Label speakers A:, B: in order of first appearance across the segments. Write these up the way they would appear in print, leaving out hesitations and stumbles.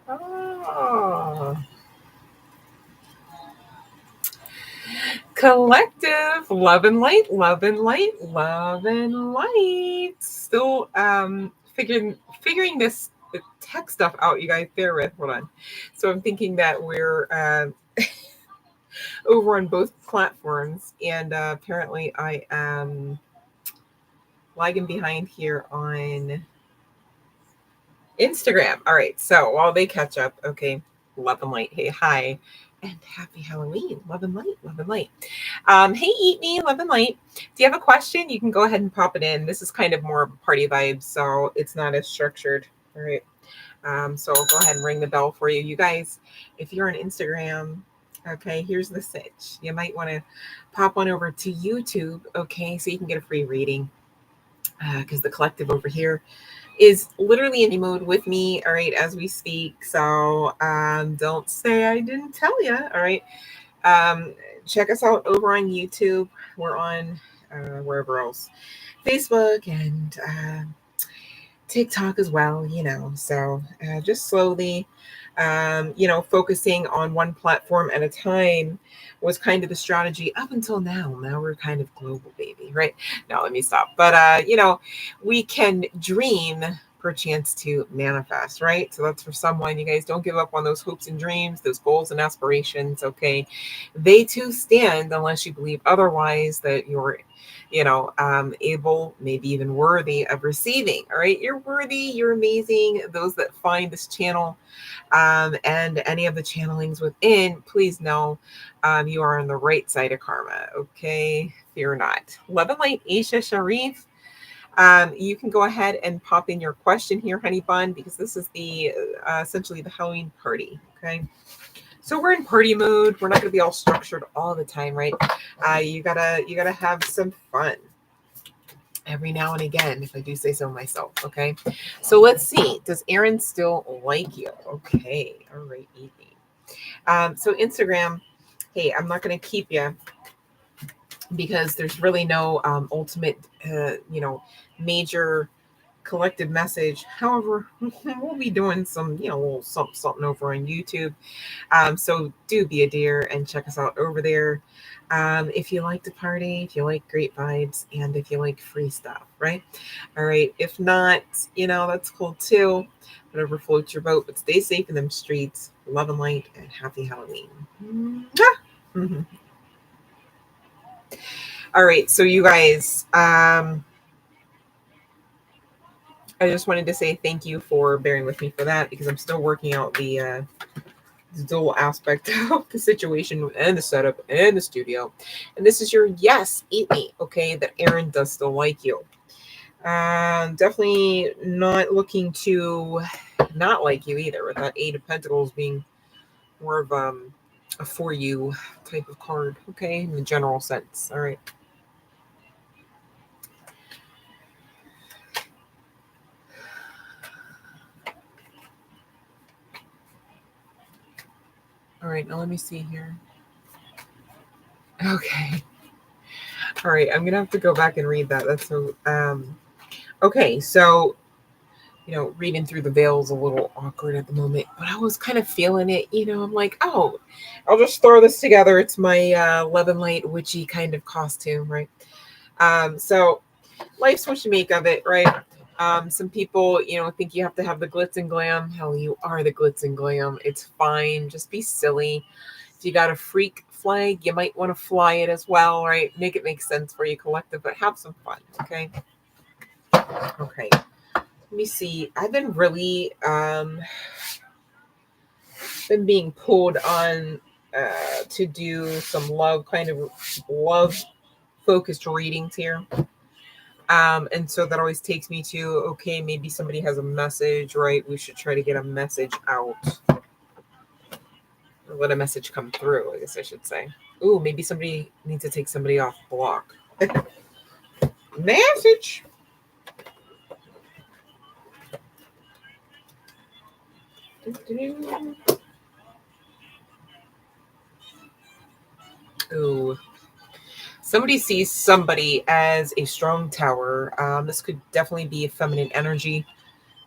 A: Oh. Collective, love and light, love and light, love and light. Still figuring this tech stuff out, you guys. Bear with, hold on. So I'm thinking that we're over on both platforms, and apparently I am lagging behind here on Instagram. All right, so while they catch up, okay, love and light. Hey, hi, and happy Halloween. Love and light, love and light. Hey, Eat Me, love and light. Do you have a question? You can go ahead and pop it in. This is kind of more of a party vibe, so it's not as structured. All right. So I'll go ahead and ring the bell for you. You guys, if you're on Instagram, okay, here's the sitch. You might want to pop on over to YouTube, okay, so you can get a free reading. Because the collective over here is literally in mode with me, all right, as we speak. So don't say I didn't tell you, all right. Check us out over on YouTube. We're on wherever else, Facebook and TikTok as well, So just slowly, focusing on one platform at a time was kind of the strategy up until now. Now we're kind of global, baby, right? Now let me stop. But, we can dream perchance to manifest, right? So that's for someone. You guys don't give up on those hopes and dreams, those goals and aspirations, okay? They too stand unless you believe otherwise, that you're able, maybe even worthy of receiving. All right, you're worthy, you're amazing. Those that find this channel and any of the channelings within, please know you are on the right side of karma. Okay, fear not. Love and light, Aisha Sharif. You can go ahead and pop in your question here, honey bun, because this is the essentially the Halloween party. Okay. So we're in party mode. We're not going to be all structured all the time, right? You gotta have some fun every now and again, if I do say so myself. Okay. So let's see. Does Aaron still like you? Okay. All right. Easy. So Instagram. Hey, I'm not going to keep you because there's really no ultimate, major collective message. However, we'll be doing some, little something over on YouTube. So do be a dear and check us out over there. If you like to party, if you like great vibes, and if you like free stuff, right? All right. If not, that's cool too. Whatever floats your boat, but stay safe in them streets. Love and light, and happy Halloween. All right. So you guys, I just wanted to say thank you for bearing with me for that, because I'm still working out the dual aspect of the situation and the setup and the studio. And this is your yes, eat me, okay, that Aaron does still like you. Definitely not looking to not like you either, with that Eight of Pentacles being more of a for you type of card, okay, in the general sense. All right. All right, now let me see here. Okay. All right, I'm gonna have to go back and read that. That's so okay, so reading through the veil's a little awkward at the moment, but I was kind of feeling it, I'm like, oh, I'll just throw this together. It's my love and light witchy kind of costume, right? So life's what you make of it, right? Some people, think you have to have the glitz and glam. Hell, you are the glitz and glam. It's fine. Just be silly. If you got a freak flag, you might want to fly it as well, right? Make it make sense for you, collective, but have some fun, okay? Okay. Let me see. I've been really been being pulled on to do some love focused readings here. And so that always takes me to, okay, maybe somebody has a message, right? We should try to get a message out. Or let a message come through, I guess I should say. Ooh, maybe somebody needs to take somebody off block. Message. Ooh. Somebody sees somebody as a strong tower. This could definitely be a feminine energy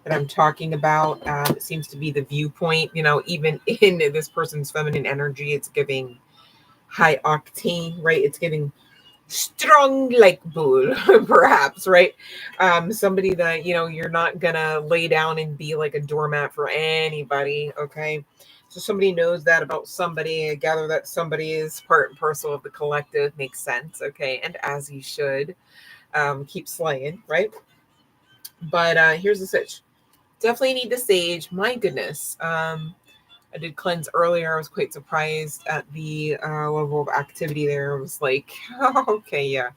A: that I'm talking about. It seems to be the viewpoint, even in this person's feminine energy, it's giving high octane, right? It's giving strong like bull, perhaps, right? Somebody that, you're not gonna lay down and be like a doormat for anybody, okay? So somebody knows that about somebody. I gather that somebody is part and parcel of the collective. Makes sense, okay? And as you should, keep slaying, right? But here's the sitch. Definitely need the sage. My goodness. I did cleanse earlier. I was quite surprised at the level of activity there. I was like, oh, okay, yeah.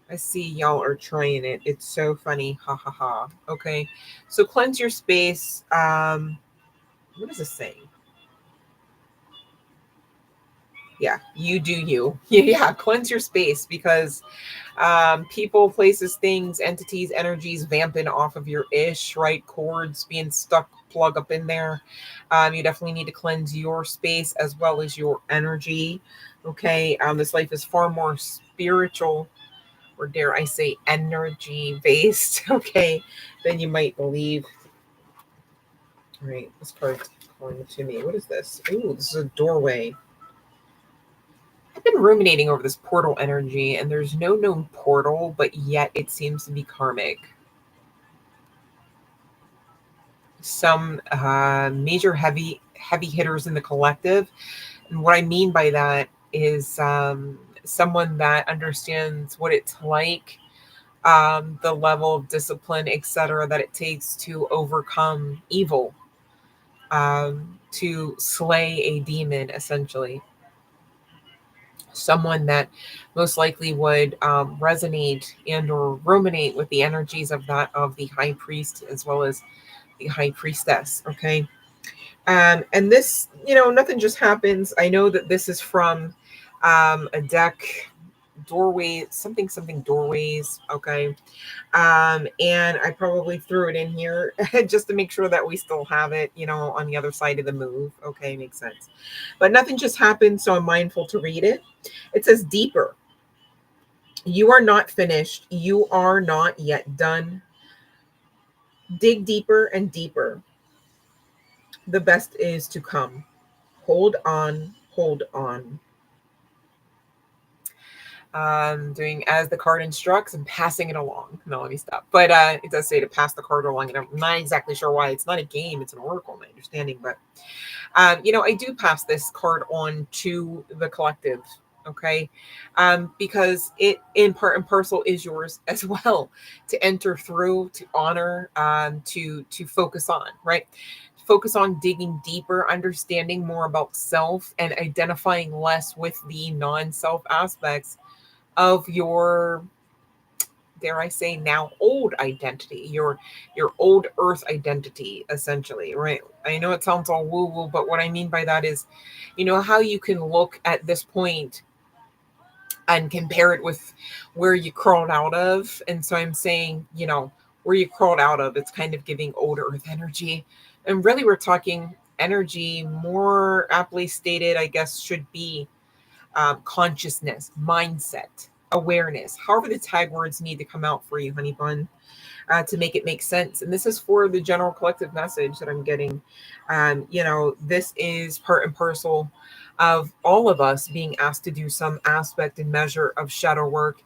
A: I see y'all are trying it. It's so funny. Ha ha ha. Okay. So cleanse your space. What is this saying? Yeah, you do you. Yeah, cleanse your space because people, places, things, entities, energies vamping off of your ish, right? Cords being stuck, plug up in there. You definitely need to cleanse your space as well as your energy. Okay. This life is far more spiritual, or dare I say energy based, okay, than you might believe. All right, this card's calling to me. What is this? Ooh, this is a doorway. I've been ruminating over this portal energy, and there's no known portal, but yet it seems to be karmic. Some major heavy hitters in the collective, and what I mean by that is someone that understands what it's like, the level of discipline, etc., that it takes to overcome evil, to slay a demon, essentially. Someone that most likely would resonate and or ruminate with the energies of the high priest as well as the high priestess. Okay. And this, nothing just happens. I know that this is from a deck, doorway, something doorways. Okay. And I probably threw it in here just to make sure that we still have it, on the other side of the move. Okay, makes sense. But nothing just happened, so I'm mindful to read it. It says deeper. You are not finished. You are not yet done. Dig deeper and deeper. The best is to come. Hold on, hold on. Doing as the card instructs and passing it along. No, let me stop. But it does say to pass the card along, and I'm not exactly sure why. It's not a game, it's an oracle, my understanding. But I do pass this card on to the collective, okay? Because it in part and parcel is yours as well to enter through, to honor, to focus on, right? Focus on digging deeper, understanding more about self, and identifying less with the non-self aspects of your, dare I say, now old identity, your old earth identity, essentially, right? I know it sounds all woo-woo, but what I mean by that is, how you can look at this point and compare it with where you crawled out of. And so I'm saying, where you crawled out of, it's kind of giving old earth energy. And really we're talking energy, more aptly stated, I guess, should be consciousness, mindset, awareness, however the tag words need to come out for you, honey bun, to make it make sense. And this is for the general collective message that I'm getting. This is part and parcel of all of us being asked to do some aspect and measure of shadow work,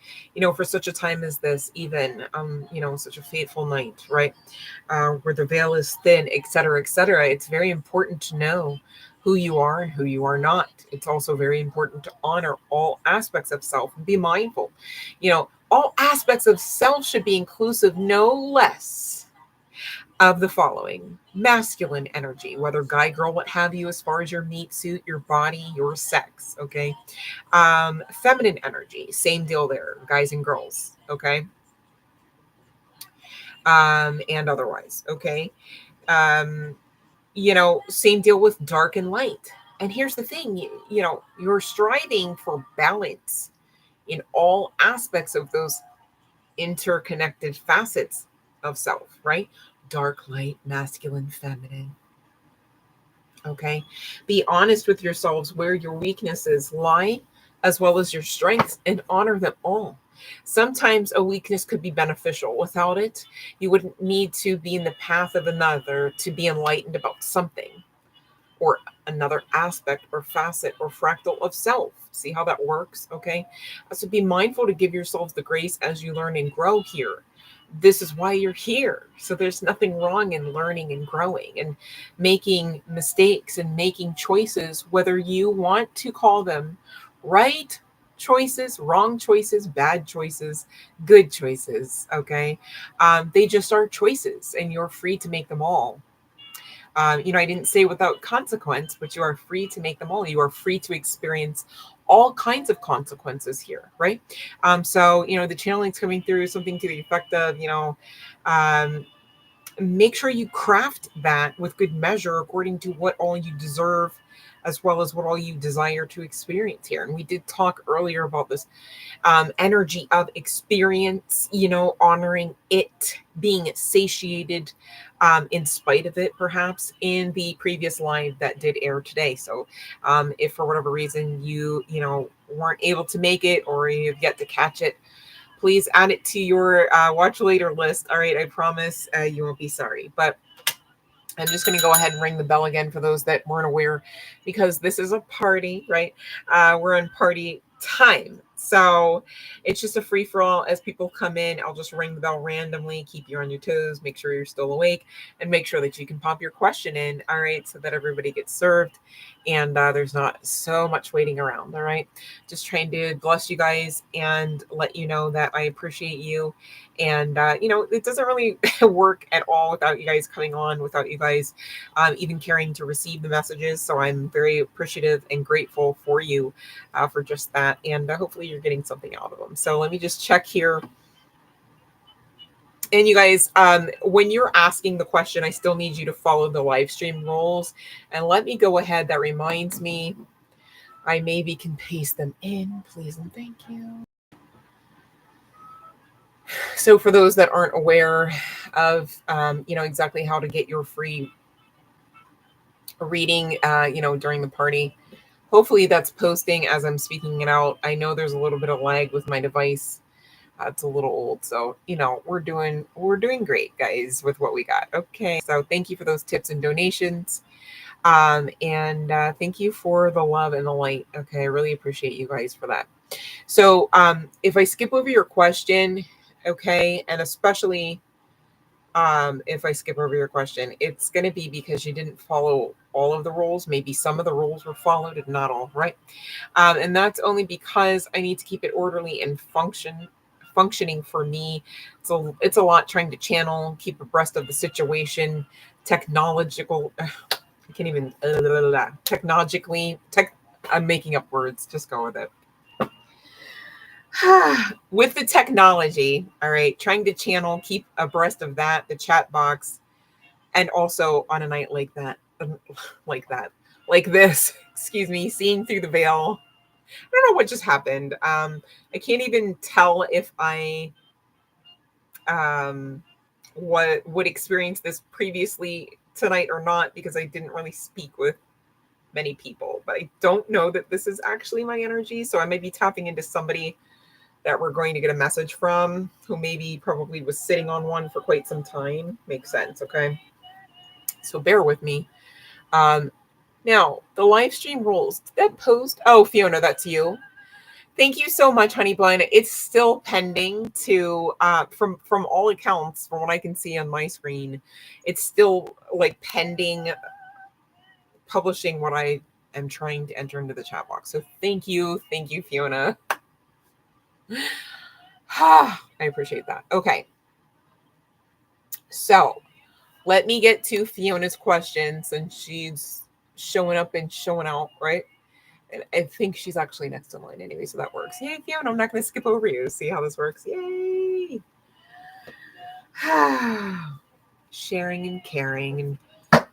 A: for such a time as this, even, such a fateful night, right? Where the veil is thin, et cetera, et cetera. It's very important to know who you are and who you are not. It's also very important to honor all aspects of self and be mindful. All aspects of self should be inclusive, no less, of the following: masculine energy, whether guy, girl, what have you, as far as your meat suit, your body, your sex, okay? Feminine energy, same deal there, guys and girls, okay? And otherwise, okay? Same deal with dark and light. And here's the thing, you're striving for balance in all aspects of those interconnected facets of self, right? Dark, light, masculine, feminine. Okay. Be honest with yourselves where your weaknesses lie, as well as your strengths, and honor them all. Sometimes a weakness could be beneficial. Without it, you wouldn't need to be in the path of another to be enlightened about something or another aspect or facet or fractal of self. See how that works? Okay. So be mindful to give yourselves the grace as you learn and grow here. This is why you're here. So there's nothing wrong in learning and growing and making mistakes and making choices, whether you want to call them right choices, wrong choices, bad choices, good choices. Okay. They just are choices and you're free to make them all. I didn't say without consequence, but you are free to make them all. You are free to experience all kinds of consequences here, right? So, the channeling's coming through something to the effect of, um, make sure you craft that with good measure according to what all you deserve, as well as what all you desire to experience here. And we did talk earlier about this energy of experience, honoring it, being satiated in spite of it, perhaps in the previous live that did air today. So if for whatever reason you weren't able to make it or you've yet to catch it, please add it to your watch later list. All right, I promise you won't be sorry. But I'm just going to go ahead and ring the bell again for those that weren't aware, because this is a party, right? We're on party time. So it's just a free for all. As people come in, I'll just ring the bell randomly, keep you on your toes, make sure you're still awake, and make sure that you can pop your question in. All right. So that everybody gets served and there's not so much waiting around. All right. Just trying to bless you guys and let you know that I appreciate you. And, it doesn't really work at all without you guys coming on, without you guys even caring to receive the messages. So I'm very appreciative and grateful for you for just that. And hopefully you're getting something out of them. So let me just check here. And you guys, when you're asking the question, I still need you to follow the live stream rules. And let me go ahead. That reminds me, I maybe can paste them in, please and thank you. So for those that aren't aware of, exactly how to get your free reading, during the party, hopefully that's posting as I'm speaking it out. I know there's a little bit of lag with my device. It's a little old. So, we're doing great, guys, with what we got. Okay. So thank you for those tips and donations. And thank you for the love and the light. Okay. I really appreciate you guys for that. So if I skip over your question, okay, and especially if I skip over your question, it's going to be because you didn't follow all of the rules. Maybe some of the rules were followed and not all, right? And that's only because I need to keep it orderly and functioning for me. It's a lot trying to channel, keep abreast of the situation, technological. I can't even technologically. I'm making up words. Just go with it. With the technology, all right, trying to channel, keep abreast of that, the chat box, and also on a night like that, like this, excuse me, seeing through the veil. I don't know what just happened. I can't even tell if I would experience this previously tonight or not, because I didn't really speak with many people, but I don't know that this is actually my energy. So I may be tapping into somebody that we're going to get a message from, who probably was sitting on one for quite some time. Makes sense. Okay. So bear with me. Now the live stream rules. Did that post? Oh, Fiona, that's you. Thank you so much, Honey Blind. It's still pending to, from all accounts, from what I can see on my screen, it's still like pending publishing what I am trying to enter into the chat box. So thank you, Fiona. I appreciate that. Okay. So let me get to Fiona's questions, and she's showing up and showing out, right? And I think she's actually next in line anyway, so that works. Yay, Fiona, I'm not going to skip over you. See how this works? Yay. Sharing and caring and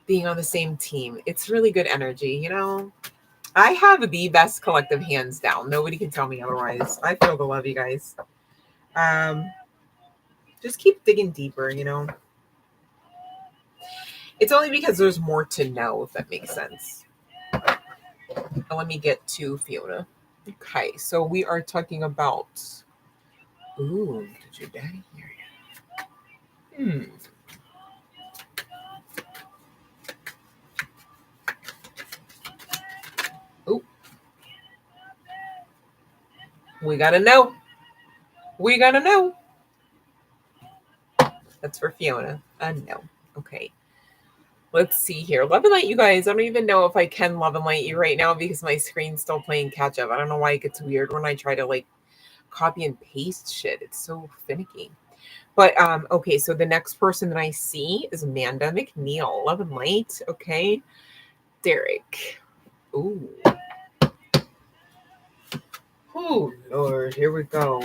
A: being on the same team. It's really good energy, I have the best collective, hands down. Nobody can tell me otherwise. I feel the love, you guys. Just keep digging deeper, It's only because there's more to know, if that makes sense. Let me get to Fiona. Okay, so we are talking about Ooh, did your daddy hear you? Ooh, we gotta know. We gotta know. That's for Fiona. No. Okay. Let's see here. Love and light, you guys. I don't even know if I can love and light you right now because my screen's still playing catch up. I don't know why it gets weird when I try to like copy and paste shit. It's so finicky. But okay, so the next person that I see is Amanda McNeil. Love and light. Okay. Derek. Ooh. Oh Lord, here we go.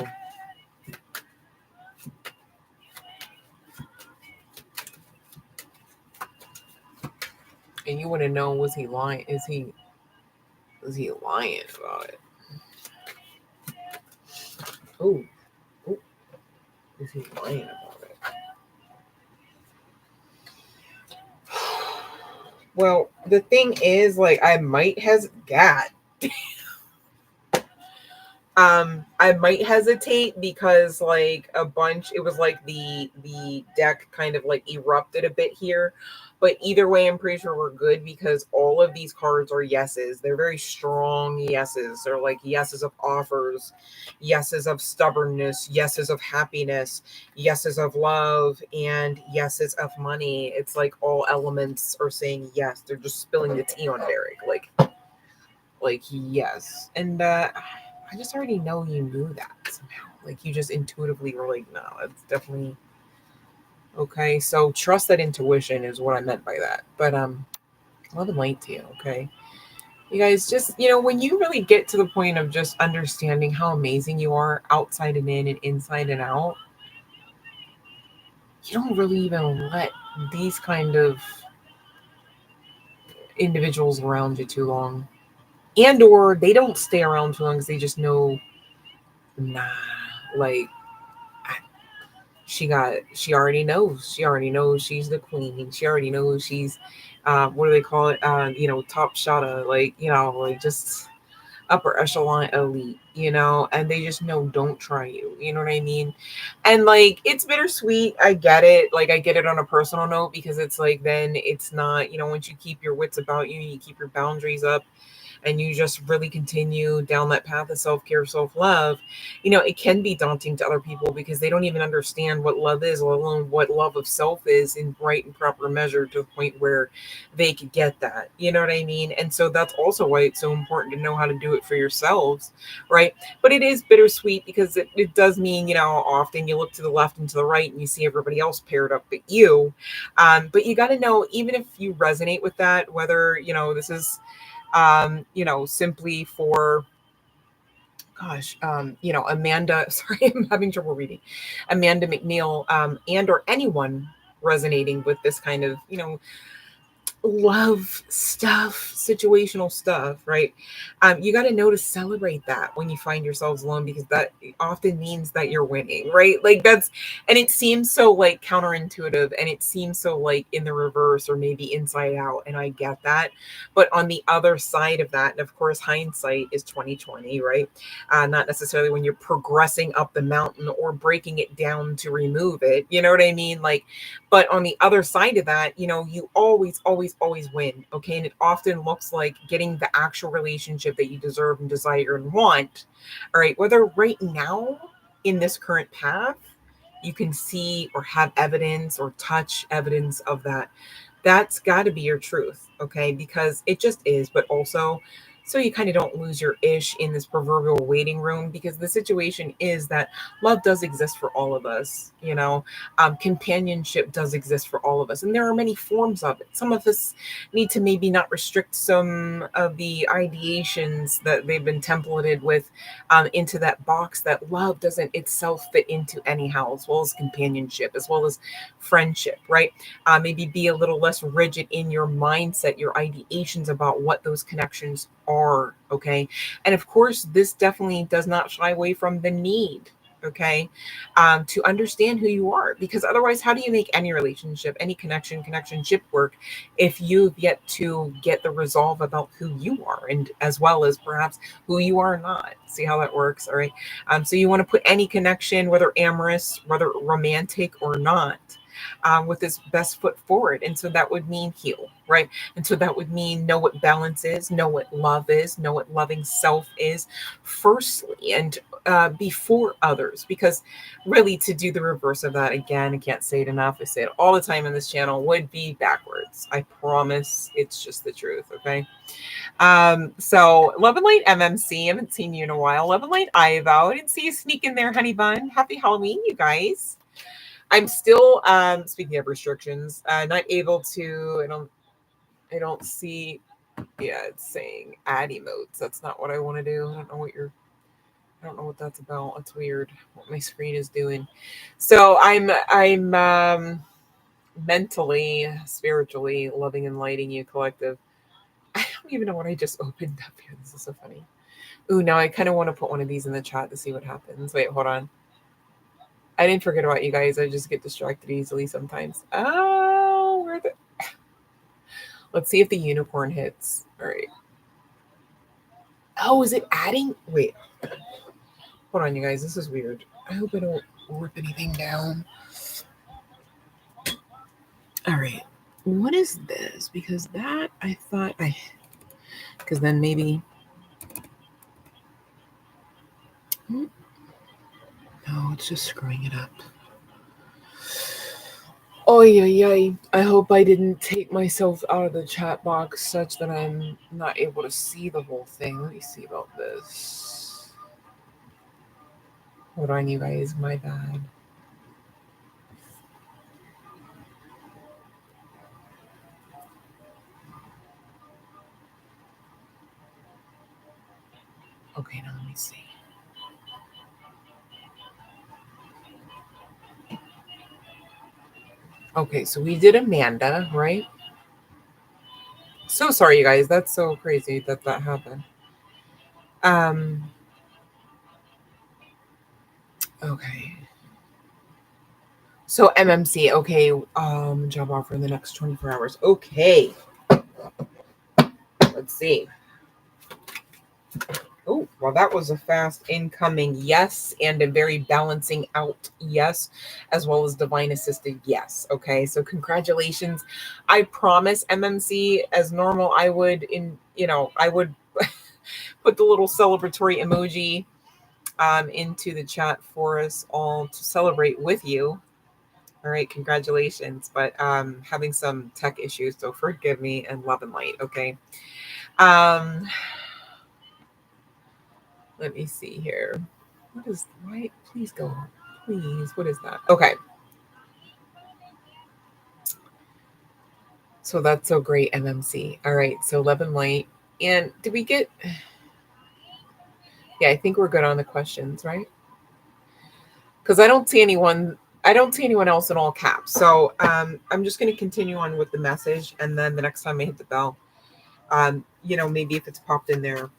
A: And you want to know, was he lying? Is he lying about it? Oh, is he lying about it? Well, the thing is, like, I might I might hesitate because like it was like the deck kind of like erupted a bit here. But either way, I'm pretty sure we're good because all of these cards are yeses. They're very strong yeses. They're like yeses of offers, yeses of stubbornness, yeses of happiness, yeses of love, and yeses of money. It's like all elements are saying yes. They're just spilling the tea on Derek. Like yes. And I just already know you knew that somehow. Like you just intuitively were like, no, it's definitely okay. So trust that intuition is what I meant by that. But love and light to you, okay? You guys just, when you really get to the point of just understanding how amazing you are outside and in and inside and out, you don't really even let these kind of individuals around you too long. And or they don't stay around too long because they just know, nah, like she already knows. She already knows she's the queen. She already knows she's what do they call it? Top shotta, like just upper echelon elite, and they just know don't try you. You know what I mean? And like it's bittersweet. I get it. Like I get it on a personal note because it's like then it's not, once you keep your wits about you, you keep your boundaries up and you just really continue down that path of self-care, self-love, it can be daunting to other people because they don't even understand what love is, let alone what love of self is in right and proper measure to the point where they could get that. You know what I mean? And so that's also why it's so important to know how to do it for yourselves, right? But it is bittersweet because it does mean, often you look to the left and to the right and you see everybody else paired up but you. But you got to know, even if you resonate with that, whether, this is simply for Amanda, sorry, I'm having trouble reading, Amanda McNeil, and or anyone resonating with this kind of, love stuff, situational stuff, right? You got to know to celebrate that when you find yourselves alone because that often means that you're winning, right? Like and it seems so like counterintuitive and it seems so like in the reverse or maybe inside out, and I get that. But on the other side of that, and of course hindsight is 2020, right? Not necessarily when you're progressing up the mountain or breaking it down to remove it, you know what I mean? Like, but on the other side of that, you always win. Okay. And it often looks like getting the actual relationship that you deserve and desire and want. All right. Whether right now in this current path, you can see or have evidence or touch evidence of that. That's got to be your truth. Okay. Because it just is. But also, so you kind of don't lose your ish in this proverbial waiting room because the situation is that love does exist for all of us, companionship does exist for all of us, and there are many forms of it. Some of us need to maybe not restrict some of the ideations that they've been templated with into that box that love doesn't itself fit into anyhow, as well as companionship, as well as friendship, right? Maybe be a little less rigid in your mindset, your ideations about what those connections are, okay? And of course, this definitely does not shy away from the need. okay? To understand who you are, because otherwise, how do you make any relationship, any connectionship work if you've yet to get the resolve about who you are, and as well as perhaps who you are not? See how that works, all right? So you want to put any connection, whether amorous, whether romantic or not, with this best foot forward. And so that would mean heal, right? And so that would mean know what balance is, know what love is, know what loving self is, firstly, and before others. Because really, to do the reverse of that, again, I can't say it enough, I say it all the time in this channel, would be backwards. I promise, it's just the truth, okay? So Love and Light MMC, I haven't seen you in a while. Love and Light Ivo, I didn't see you sneak in there, honey bun. Happy Halloween, you guys. I'm still, speaking of restrictions, not able to, I don't see, yeah, it's saying add emotes. That's not what I want to do. I don't know what that's about. That's weird what my screen is doing. So I'm mentally, spiritually loving and lighting you, collective. I don't even know what I just opened up here. This is so funny. Ooh, now I kind of want to put one of these in the chat to see what happens. Wait, hold on. I didn't forget about you guys. I just get distracted easily sometimes. Oh, where the... Let's see if the unicorn hits. All right. Oh, is it adding? Wait. Hold on, you guys. This is weird. I hope I don't rip anything down. All right. What is this? Because that I thought because then maybe... No, it's just screwing it up. Oh, yeah. I hope I didn't take myself out of the chat box such that I'm not able to see the whole thing. Let me see about this. Hold on, you guys. My bad. Okay, now let me see. Okay, so we did Amanda, right? So sorry, you guys. That's so crazy that happened. Okay. So MMC, okay. Job offer in the next 24 hours. Okay. Let's see. Oh, well, that was a fast incoming yes, and a very balancing out yes, as well as divine assisted yes. Okay, so congratulations. I promise, MMC, as normal, I would put the little celebratory emoji into the chat for us all to celebrate with you. All right, congratulations. But having some tech issues, so forgive me, and love and light. Okay. Let me see here. Why? Please go. Please. What is that? Okay. So that's so great, MMC. All right. So love and light. And did we get... Yeah, I think we're good on the questions, right? Because I don't see anyone else in all caps. So I'm just going to continue on with the message. And then the next time I hit the bell, maybe if it's popped in there.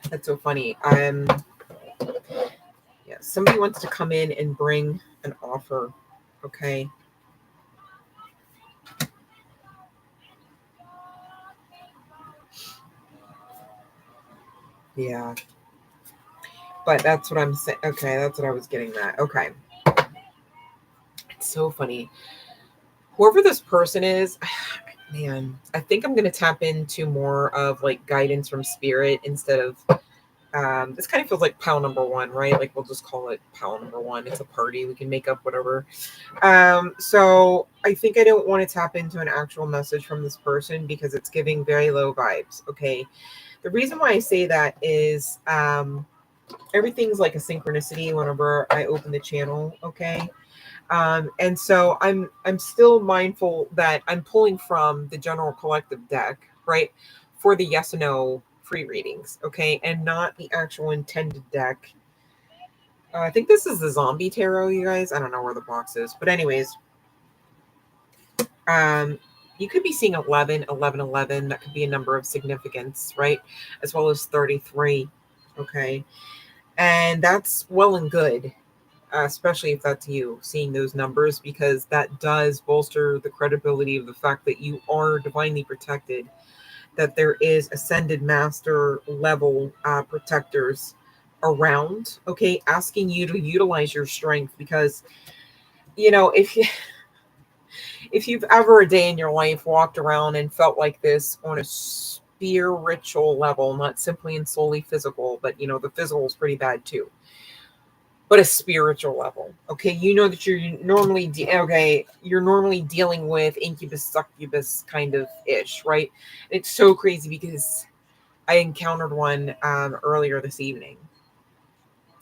A: That's so funny. Yeah, somebody wants to come in and bring an offer. Okay. Yeah. But that's what I'm saying. Okay, that's what I was getting at. Okay. It's so funny. Whoever this person is, man, I think I'm going to tap into more of like guidance from spirit instead of this kind of feels like pile number one, right? Like we'll just call it pile number one. It's a party. We can make up whatever. So I think I don't want to tap into an actual message from this person because it's giving very low vibes. Okay. The reason why I say that is everything's like a synchronicity whenever I open the channel. Okay. And so I'm still mindful that I'm pulling from the general collective deck, right? For the yes and no free readings, okay, and not the actual intended deck. I think this is the zombie tarot, you guys. I don't know where the box is, but anyways, You could be seeing 11, 11, 11. That could be a number of significance, right? As well as 33. Okay. And that's well and good, especially if that's you seeing those numbers, because that does bolster the credibility of the fact that you are divinely protected, that there is ascended master level protectors around, okay, asking you to utilize your strength. Because, if you've ever a day in your life walked around and felt like this on a spiritual level, not simply and solely physical, but the physical is pretty bad too, but a spiritual level, okay, that you're normally dealing with incubus succubus kind of ish, right? It's so crazy because I encountered one earlier this evening,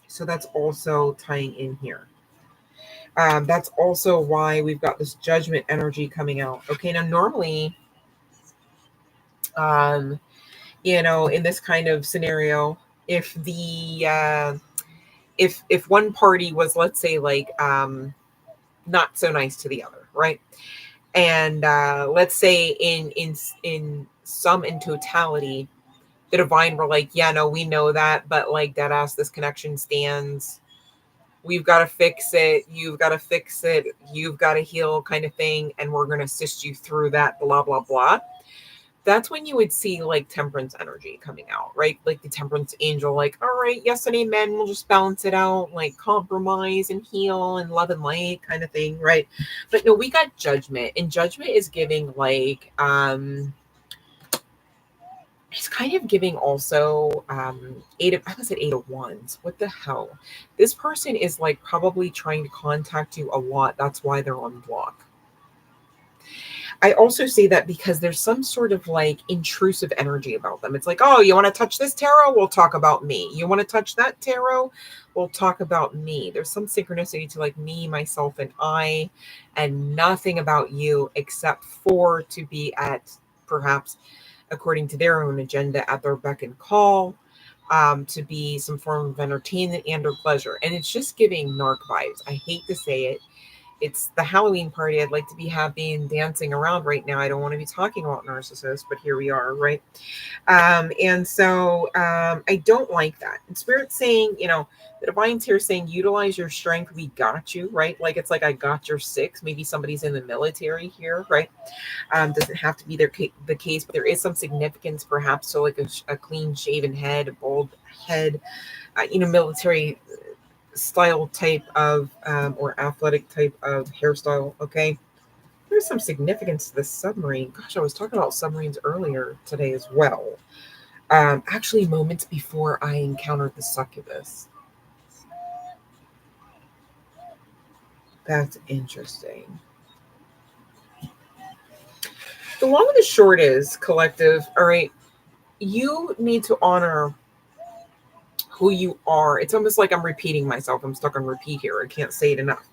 A: so that's also tying in here. That's also why we've got this judgment energy coming out. Okay, now normally, in this kind of scenario, if the if one party was, let's say, like not so nice to the other, right? And let's say in sum in totality, the divine were like, yeah, no, we know that, but like that ass, this connection stands. We've got to fix it. You've got to fix it. You've got to heal, kind of thing. And we're going to assist you through that, blah, blah, blah. That's when you would see like temperance energy coming out, right? Like the temperance angel, like, all right, yes and amen. We'll just balance it out, like compromise and heal and love and light kind of thing, right? But no, we got judgment, and judgment is giving like, it's kind of giving also I said 8 of Wands. What the hell? This person is like probably trying to contact you a lot. That's why they're on block. I also say that because there's some sort of like intrusive energy about them. It's like, oh, you want to touch this tarot? We'll talk about me. You want to touch that tarot? We'll talk about me. There's some synchronicity to like me, myself, and I, and nothing about you except for to be at, perhaps according to their own agenda, at their beck and call, to be some form of entertainment and or pleasure. And it's just giving narc vibes. I hate to say it. It's the Halloween party I'd like to be happy and dancing around right now. I don't want to be talking about narcissists, but here we are, right? And so I don't like that. And Spirit's saying, the divine's here saying, utilize your strength. We got you, right? Like, it's like, I got your six. Maybe somebody's in the military here, right? Doesn't have to be the case, but there is some significance perhaps. So like a clean shaven head, a bald head, military style type of or athletic type of hairstyle. Okay, there's some significance to this submarine. Gosh, I was talking about submarines earlier today as well, actually moments before I encountered the succubus. That's interesting. The long and the short is, collective, all right, you need to honor who you are. It's almost like I'm repeating myself. I'm stuck on repeat here. I can't say it enough.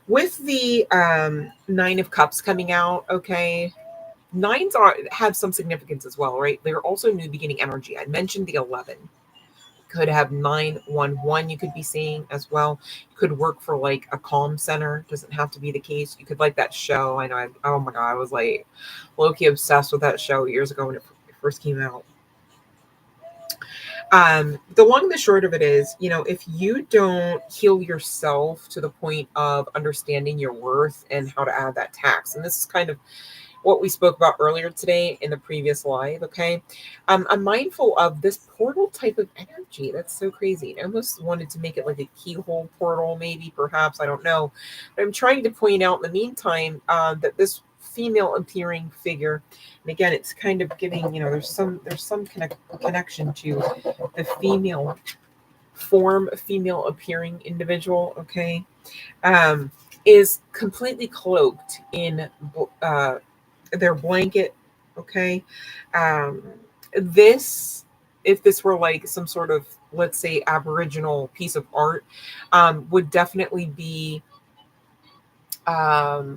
A: With the 9 of Cups coming out, okay, nines have some significance as well, right? They're also new beginning energy. I mentioned the 11. Could have 911 you could be seeing as well. You could work for like a calm center. Doesn't have to be the case. You could like that show. I know. Oh my God, I was like low-key obsessed with that show years ago when it first came out. The long and the short of it is, if you don't heal yourself to the point of understanding your worth and how to add that tax, and this is kind of what we spoke about earlier today in the previous live, okay? I'm mindful of this portal type of energy. That's so crazy. I almost wanted to make it like a keyhole portal, maybe, perhaps, I don't know. But I'm trying to point out in the meantime that this female appearing figure, and again, it's kind of giving, there's some connection to the female form, female appearing individual, okay, is completely cloaked in their blanket, okay. This, if this were like some sort of, let's say, Aboriginal piece of art, would definitely be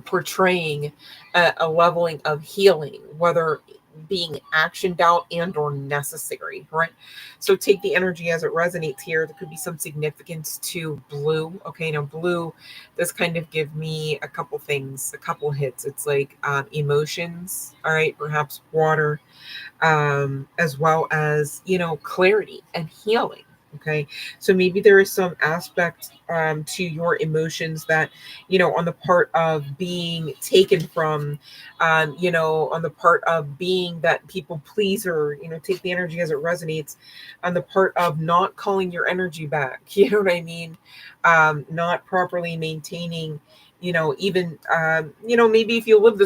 A: portraying a leveling of healing, whether being actioned out and or necessary, right? So take the energy as it resonates here. There could be some significance to blue. Okay, now blue does kind of give me a couple things, a couple hits. It's like emotions, all right, perhaps water, as well as, clarity and healing. Okay, so maybe there is some aspect to your emotions that, on the part of being taken from, on the part of being that people pleaser, take the energy as it resonates, on the part of not calling your energy back, you know what I mean? Not properly maintaining, even, maybe if you live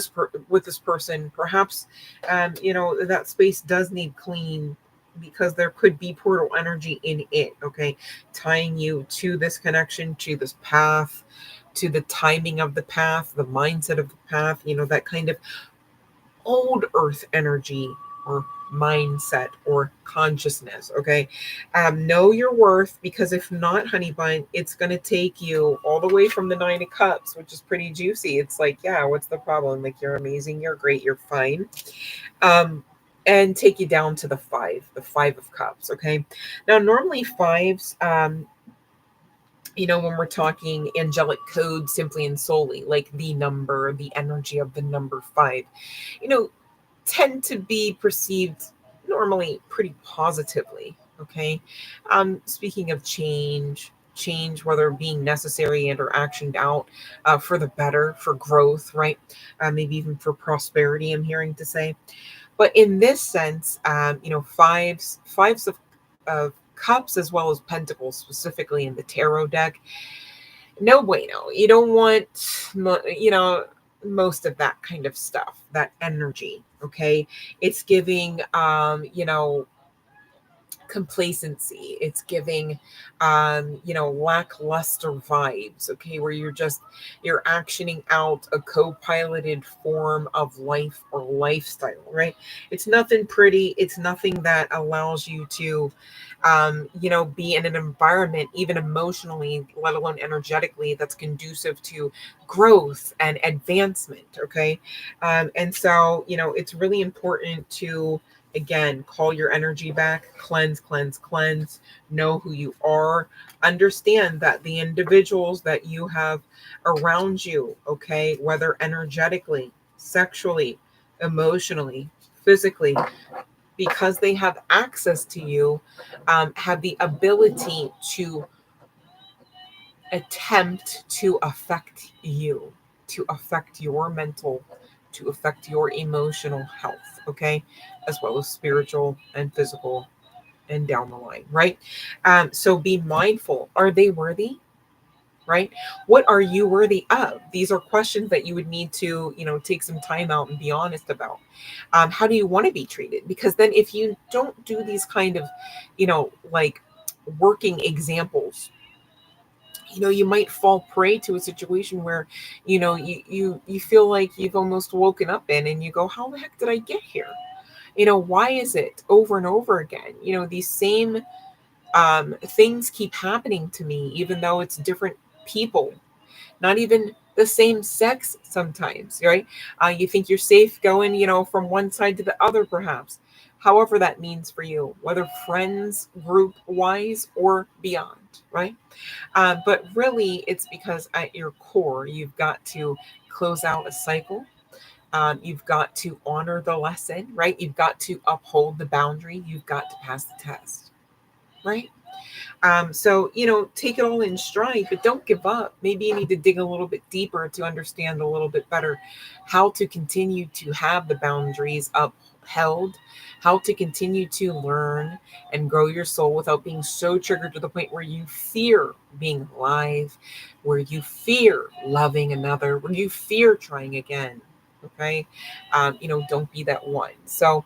A: with this person, perhaps that space does need clean, because there could be portal energy in it. Okay, tying you to this connection, to this path, to the timing of the path, the mindset of the path, that kind of old earth energy or mindset or consciousness. Okay, know your worth, because if not, honey bun, it's going to take you all the way from the 9 of Cups, which is pretty juicy. It's like, yeah, what's the problem? Like, you're amazing, you're great, you're fine. And take you down to the 5 of Cups. Okay, now normally fives, when we're talking angelic code, simply and solely, like the number, the energy of the number 5, you know tend to be perceived normally pretty positively. Okay, speaking of change, whether being necessary and or actioned out, for the better, for growth, right? Maybe even for prosperity, I'm hearing to say. But in this sense, fives of cups, as well as pentacles, specifically in the tarot deck, no bueno. You don't want, most of that kind of stuff, that energy. Okay, it's giving, complacency. It's giving, lackluster vibes. Okay, where you're actioning out a co-piloted form of life or lifestyle, right? It's nothing pretty. It's nothing that allows you to, be in an environment, even emotionally, let alone energetically, that's conducive to growth and advancement. Okay, and so, it's really important to, again, call your energy back, cleanse, cleanse, cleanse, know who you are, understand that the individuals that you have around you, okay, whether energetically, sexually, emotionally, physically, because they have access to you, have the ability to attempt to affect you, to affect your mental, to affect your emotional health, okay, as well as spiritual and physical, and down the line, right? So be mindful. Are they worthy? Right? What are you worthy of? These are questions that you would need to, take some time out and be honest about. How do you want to be treated? Because then, if you don't do these kind of, like working examples, you might fall prey to a situation where, you feel like you've almost woken up in, and you go, how the heck did I get here? Why is it over and over again, these same things keep happening to me, even though it's different people, not even the same sex sometimes, right? You think you're safe going, from one side to the other, perhaps, however that means for you, whether friends, group wise, or beyond, right? But really, it's because at your core, you've got to close out a cycle. You've got to honor the lesson, right? You've got to uphold the boundary. You've got to pass the test, right? So, take it all in stride, but don't give up. Maybe you need to dig a little bit deeper to understand a little bit better how to continue to have the boundaries upheld, how to continue to learn and grow your soul without being so triggered to the point where you fear being alive, where you fear loving another, where you fear trying again. Okay. Don't be that one. So,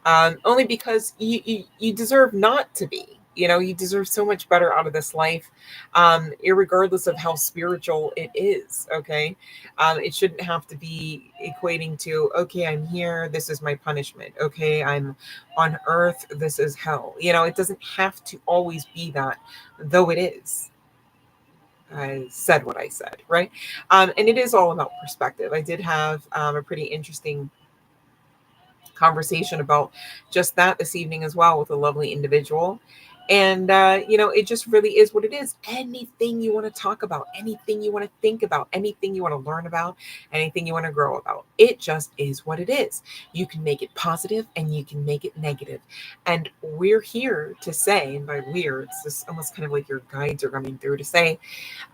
A: only because you deserve not to be. You deserve so much better out of this life, irregardless of how spiritual it is. Okay, it shouldn't have to be equating to, okay, I'm here, this is my punishment. Okay, I'm on earth, this is hell. It doesn't have to always be that, though it is. I said what I said, right? And it is all about perspective. I did have a pretty interesting conversation about just that this evening as well with a lovely individual. And, it just really is what it is. Anything you want to talk about, anything you want to think about, anything you want to learn about, anything you want to grow about, it just is what it is. You can make it positive and you can make it negative. And we're here to say, and by we're, it's just almost kind of like your guides are coming through to say,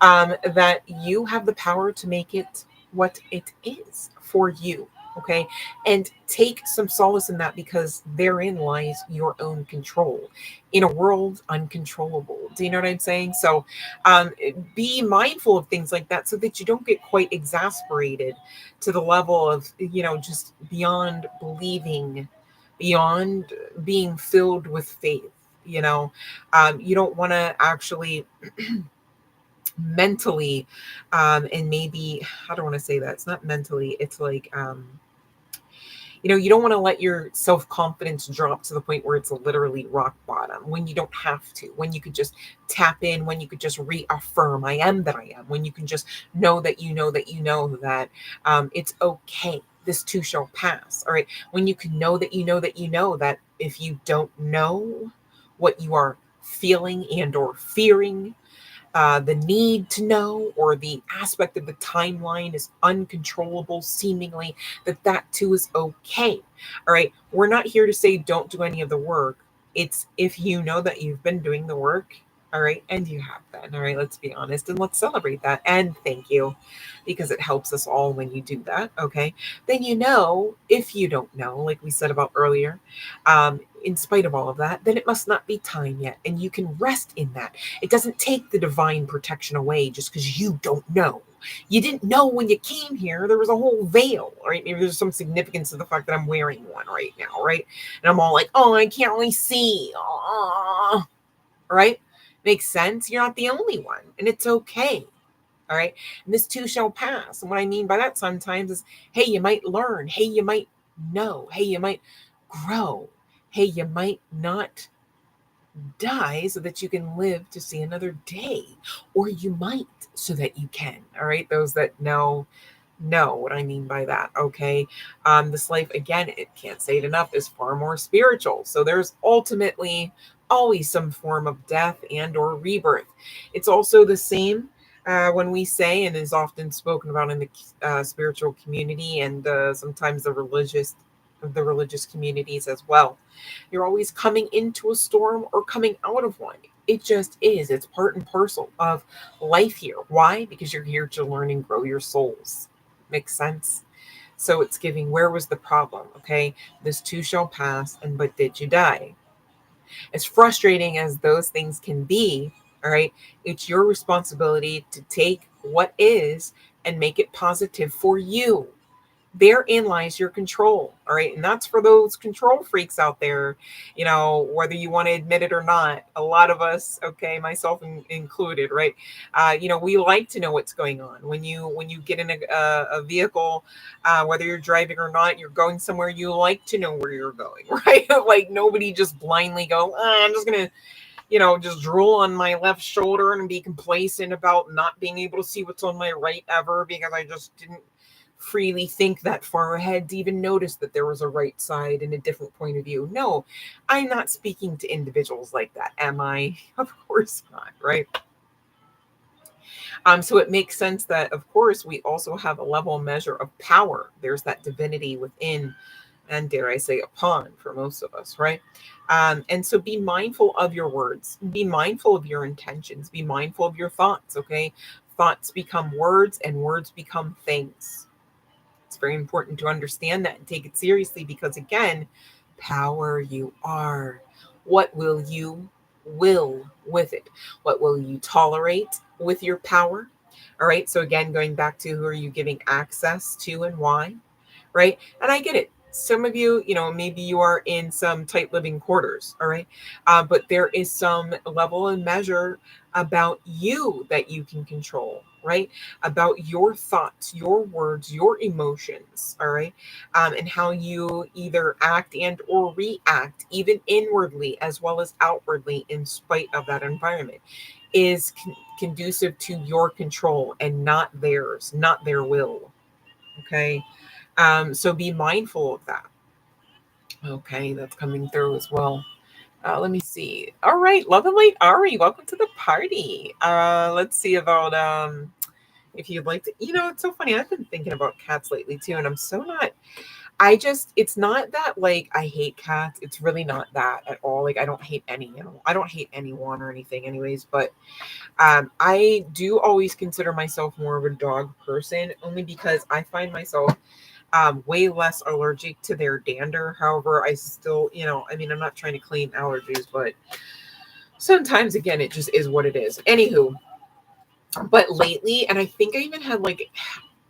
A: that you have the power to make it what it is for you. Okay. And take some solace in that, because therein lies your own control in a world uncontrollable. Do you know what I'm saying? So be mindful of things like that so that you don't get quite exasperated to the level of, just beyond believing, beyond being filled with faith. You don't want to actually mentally, and maybe, I don't want to say that, it's not mentally, it's like, you don't want to let your self-confidence drop to the point where it's literally rock bottom, when you don't have to, when you could just tap in, when you could just reaffirm, I am that I am, when you can just know that that it's okay, this too shall pass. All right. When you can know that that if you don't know what you are feeling and or fearing, the need to know, or the aspect of the timeline is uncontrollable, seemingly, that too is okay. All right. We're not here to say don't do any of the work. It's if you know that you've been doing the work. All right. And you have been. All right. Let's be honest and let's celebrate that. And thank you, because it helps us all when you do that. Okay. Then, if you don't know, like we said about earlier, in spite of all of that, then it must not be time yet. And you can rest in that. It doesn't take the divine protection away just because you don't know. You didn't know when you came here. There was a whole veil, right? Maybe there's some significance to the fact that I'm wearing one right now, right? And I'm all like, oh, I can't really see. Oh, right? Makes sense. You're not the only one, and it's okay. All right. And this too shall pass. And what I mean by that sometimes is, hey, you might learn. Hey, you might know. Hey, you might grow. Hey, you might not die so that you can live to see another day, or you might so that you can. All right. Those that know what I mean by that. Okay. This life, again, it can't say it enough, is far more spiritual. So there's ultimately always some form of death and or rebirth. It's also the same when we say, and is often spoken about in the spiritual community, and sometimes the religious communities as well. You're always coming into a storm or coming out of one. It just is. It's part and parcel of life here. Why? Because you're here to learn and grow your souls. Makes sense? So it's giving, where was the problem? Okay. This too shall pass. And but did you die? As frustrating as those things can be, all right, it's your responsibility to take what is and make it positive for you. Therein lies your control. All right. And that's for those control freaks out there, whether you want to admit it or not. A lot of us, okay, myself included, right? We like to know what's going on. When you get in a vehicle, whether you're driving or not, you're going somewhere, you like to know where you're going, right? Like nobody just blindly go, I'm just going to, just drool on my left shoulder and be complacent about not being able to see what's on my right ever, because I just didn't freely think that far ahead to even notice that there was a right side and a different point of view. No, I'm not speaking to individuals like that, am I? Of course not, right? So it makes sense that, of course, we also have a level measure of power. There's that divinity within, and dare I say, upon, for most of us, right? And so be mindful of your words, be mindful of your intentions, be mindful of your thoughts, okay? Thoughts become words and words become things. It's very important to understand that and take it seriously, because again, power you are. What will you will with it? What will you tolerate with your power? All right. So again, going back to, who are you giving access to and why? Right. And I get it. Some of you, maybe you are in some tight living quarters. All right. But there is some level and measure about you that you can control, right? About your thoughts, your words, your emotions. All right. And how you either act and or react, even inwardly as well as outwardly, in spite of that environment, is conducive to your control and not theirs, not their will. Okay. So be mindful of that. Okay, that's coming through as well. Let me see. All right, love and light Ari, welcome to the party. Let's see about if you'd like to, it's so funny. I've been thinking about cats lately too, and I'm so not it's not that like I hate cats. It's really not that at all. Like I don't hate any animal. I don't hate anyone or anything anyways, but I do always consider myself more of a dog person only because I find myself way less allergic to their dander. However, I still, I mean, I'm not trying to claim allergies, but sometimes again, it just is what it is. Anywho, but lately, and I think I even had like,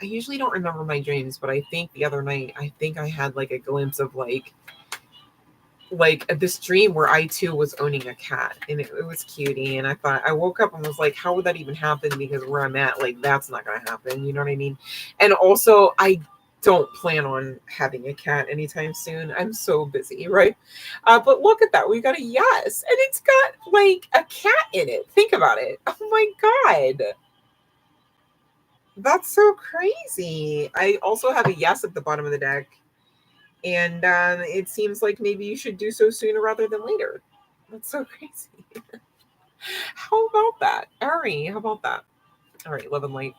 A: I usually don't remember my dreams, but I think the other night, I think I had like a glimpse of like this dream where I too was owning a cat, and it was cutie. And I thought, I woke up and was like, how would that even happen? Because where I'm at, like, that's not going to happen. You know what I mean? And also, I don't plan on having a cat anytime soon. I'm so busy, right? But look at that. We got a yes. And it's got like a cat in it. Think about it. Oh my God. That's so crazy. I also have a yes at the bottom of the deck. And it seems like maybe you should do so sooner rather than later. That's so crazy. How about that? Ari, how about that? All right, love and light.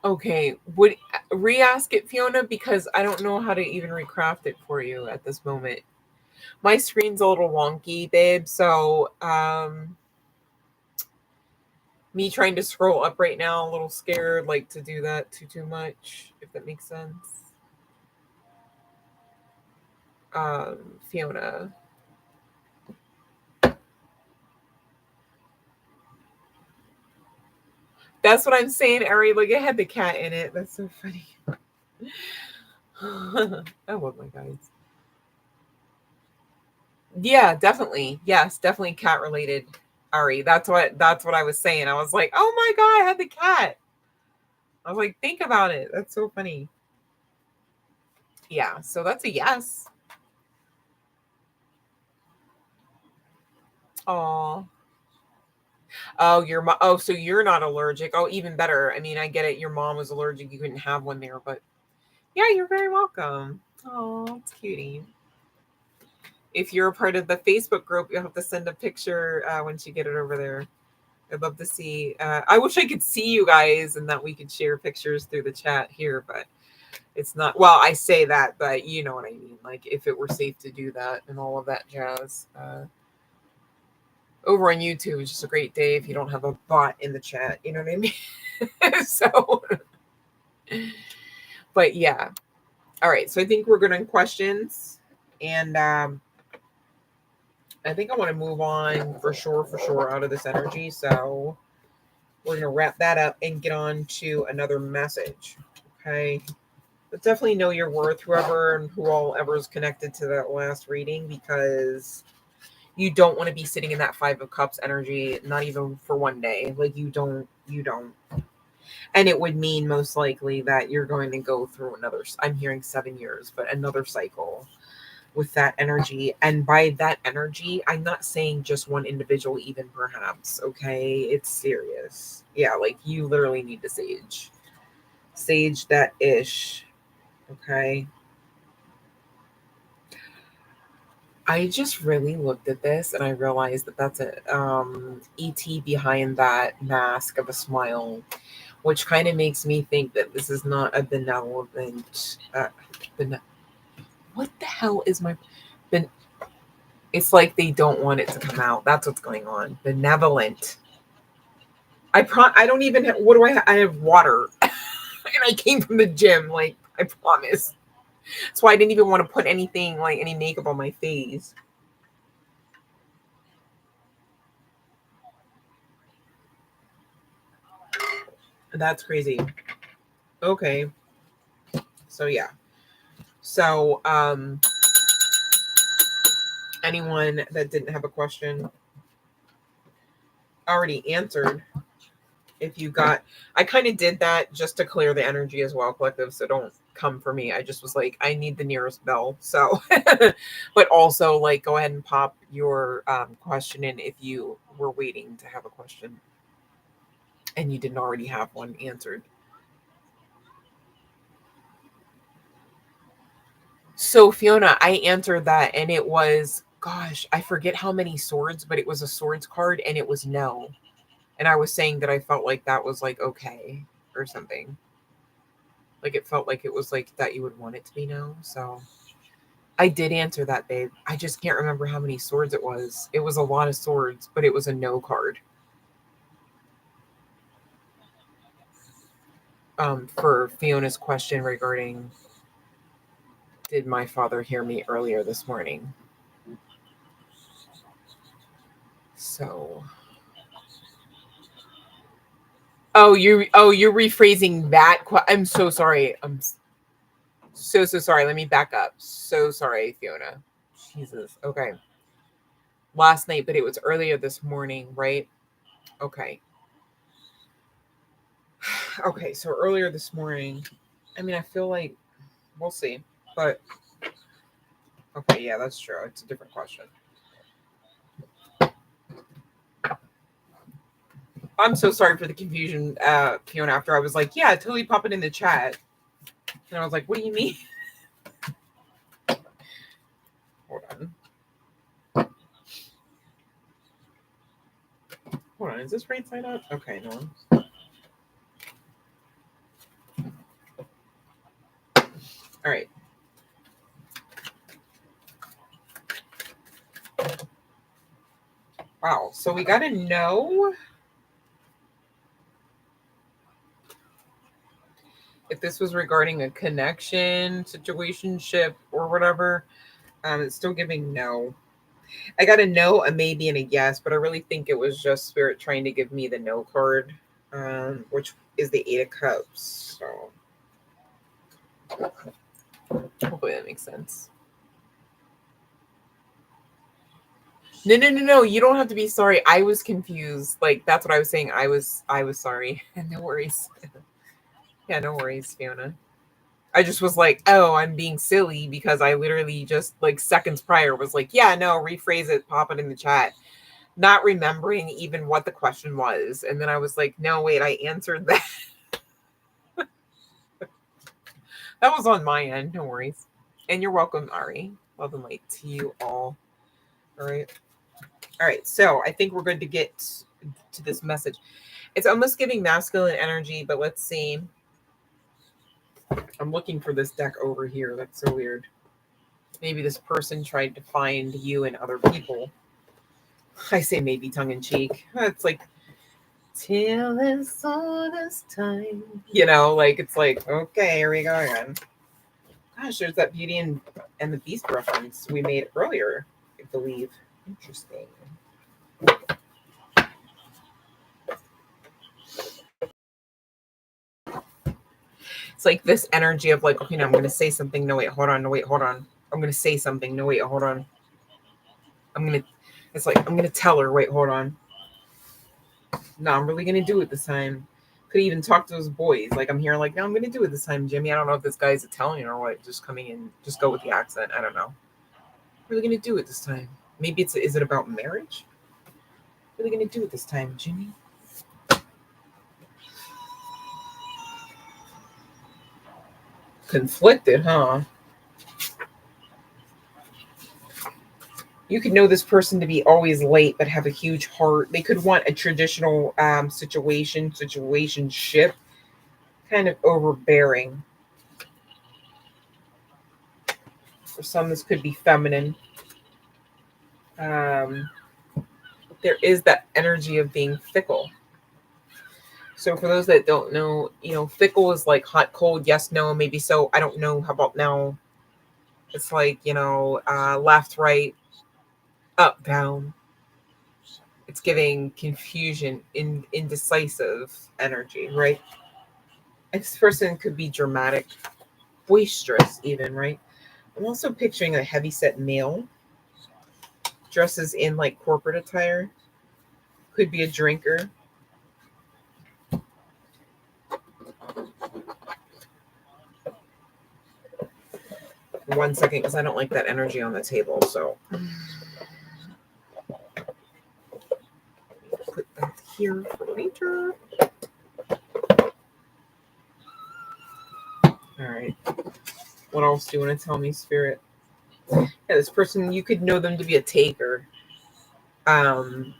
A: Okay, would re-ask it, Fiona, because I don't know how to even recraft it for you at this moment. My screen's a little wonky, babe, so me trying to scroll up right now, a little scared, like to do that too much, if that makes sense. Fiona. That's what I'm saying, Ari. Look, it had the cat in it. That's so funny. I love my guys. Yeah, definitely. Yes, definitely cat related. Ari, that's what I was saying. I was like, oh my God, I had the cat. I was like, think about it. That's so funny. Yeah, so that's a yes. Oh, oh, oh, so you're not allergic. Oh, even better. I mean, I get it. Your mom was allergic. You couldn't have one there, but yeah, you're very welcome. Oh, it's cutie. If you're a part of the Facebook group, you'll have to send a picture once you get it over there. I'd love to see. I wish I could see you guys and that we could share pictures through the chat here, but it's not. Well, I say that, but you know what I mean. Like if it were safe to do that and all of that jazz. Over on YouTube, it's just a great day if you don't have a bot in the chat. You know what I mean? So, but yeah. All right. So I think we're good on questions. And I think I want to move on for sure, out of this energy. So we're going to wrap that up and get on to another message. Okay. But definitely know your worth, whoever and who all ever is connected to that last reading, because you don't want to be sitting in that 5 of Cups energy, not even for one day. Like you don't. And it would mean most likely that you're going to go through another, I'm hearing 7 years, but another cycle with that energy. And by that energy, I'm not saying just one individual, even perhaps. Okay. It's serious. Yeah. Like you literally need to sage that ish. Okay. I just really looked at this and I realized that that's a ET behind that mask of a smile, which kind of makes me think that this is not a benevolent. What the hell is my? Ben, it's like they don't want it to come out. That's what's going on. Benevolent. I don't even. What do I? I have water, and I came from the gym. Like I promise. That's why I didn't even want to put anything like any makeup on my face. That's crazy. Okay. So yeah. So anyone that didn't have a question already answered. If you got, I kind of did that just to clear the energy as well, collective. So don't come for me. I just was like, I need the nearest bell. So, but also like, go ahead and pop your question in if you were waiting to have a question and you didn't already have one answered. So Fiona, I answered that and it was, gosh, I forget how many swords, but it was a swords card and it was no. And I was saying that I felt like that was like okay or something. Like it felt like it was like that you would want it to be no. So I did answer that, babe. I just can't remember how many swords it was. It was a lot of swords, but it was a no card. For Fiona's question regarding did my father hear me earlier this morning? So you're rephrasing that. I'm so sorry. I'm so sorry. Let me back up. So sorry, Fiona. Jesus. Okay. Last night, but it was earlier this morning, right? Okay. Okay, so earlier this morning, I mean, I feel like we'll see, but okay, yeah, that's true. It's a different question. I'm so sorry for the confusion, Fiona. After I was like, yeah, totally pop it in the chat. And I was like, what do you mean? Hold on. Hold on. Is this right side up? Okay, no. All right. Wow. So we got to know if this was regarding a connection, situationship, or whatever. It's still giving no. I got a no, a maybe, and a yes, but I really think it was just Spirit trying to give me the no card, which is the Eight of Cups. So hopefully that makes sense. No. You don't have to be sorry. I was confused. Like that's what I was saying. I was sorry. No worries. Yeah, no worries, Fiona. I just was like, oh, I'm being silly because I literally just like seconds prior was like, yeah, no, rephrase it, pop it in the chat. Not remembering even what the question was. And then I was like, no, wait, I answered that. That was on my end. No worries. And you're welcome, Ari. Love and light to you all. All right. All right. So I think we're good to get to this message. It's almost giving masculine energy, but let's see. I'm looking for this deck over here. That's so weird. Maybe this person tried to find you and other people. I say maybe tongue in cheek. It's like, till it's all this time. You know, like, it's like, okay, here we go again. Gosh, there's that Beauty and the Beast reference we made earlier, I believe. Interesting. It's like this energy of like, okay, now I'm going to say something. No, wait, hold on. No, wait, hold on. I'm going to say something. No, wait, hold on. It's like, I'm going to tell her, wait, hold on. No, I'm really going to do it this time. Could even talk to those boys. Like, I'm here, like, no, I'm going to do it this time, Jimmy. I don't know if this guy's Italian or what. Just coming in, just go with the accent. I don't know. Really going to do it this time. Maybe is it about marriage? Really going to do it this time, Jimmy? Conflicted, huh? You could know this person to be always late, but have a huge heart. They could want a traditional situationship, kind of overbearing. For some, this could be feminine. There is that energy of being fickle. So for those that don't know, fickle is like hot, cold, yes, no, maybe so. I don't know. How about now? It's like, left, right, up, down. It's giving confusion, indecisive energy, right? This person could be dramatic, boisterous even, right? I'm also picturing a heavyset male, dresses in like corporate attire, could be a drinker. 1 second because I don't like that energy on the table. So put that here for later. All right. What else do you want to tell me, Spirit? Yeah, this person, you could know them to be a taker. And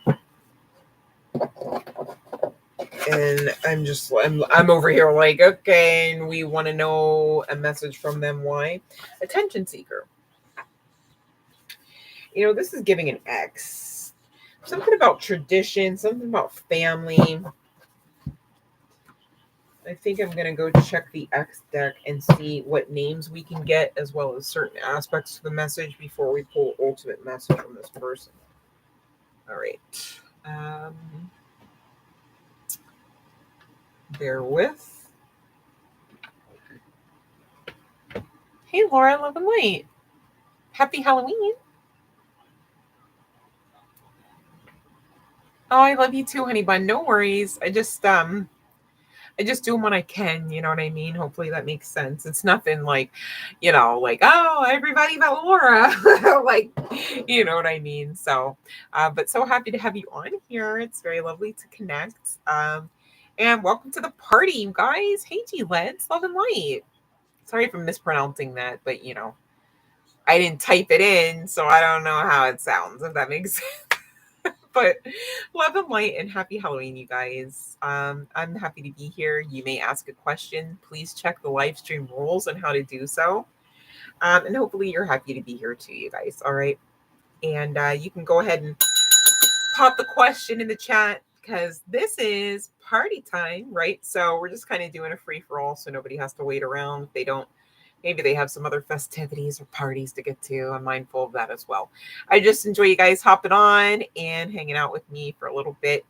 A: I'm over here like, okay, and we want to know a message from them. Why? Attention seeker. You know, this is giving an X. Something about tradition, something about family. I think I'm going to go check the X deck and see what names we can get, as well as certain aspects of the message before we pull ultimate message from this person. All right. Bear with. Hey, Laura, love and light. Happy Halloween. Oh, I love you too, honey bun. No worries. I just do them when I can, you know what I mean? Hopefully that makes sense. It's nothing like, you know, like, oh, everybody but Laura. Like, you know what I mean? So, but so happy to have you on here. It's very lovely to connect. And welcome to the party, you guys. Hey, G-Leds, love and light. Sorry for mispronouncing that, but, you know, I didn't type it in, so I don't know how it sounds, if that makes sense. But love and light and happy Halloween, you guys. I'm happy to be here. You may ask a question. Please check the live stream rules on how to do so. And hopefully you're happy to be here too, you guys. All right. And you can go ahead and pop the question in the chat because this is party time, right? So we're just kind of doing a free-for-all so nobody has to wait around. If they don't, maybe they have some other festivities or parties to get to. I'm mindful of that as well. I just enjoy you guys hopping on and hanging out with me for a little bit.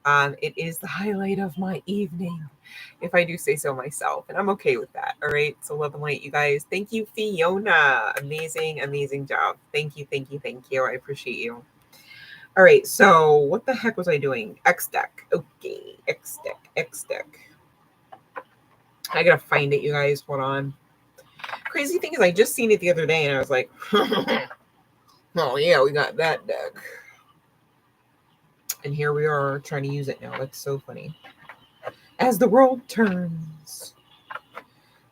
A: It is the highlight of my evening, if I do say so myself, and I'm okay with that. All right. So love and light, you guys. Thank you, Fiona. Amazing, amazing job. Thank you, thank you, thank you. I appreciate you. All right. So what the heck was I doing? X deck. Okay. X deck. X deck. I gotta find it, you guys. Hold on. Crazy thing is, I just seen it the other day, and I was like, "Oh yeah, we got that deck." And here we are trying to use it now. That's so funny. As the world turns.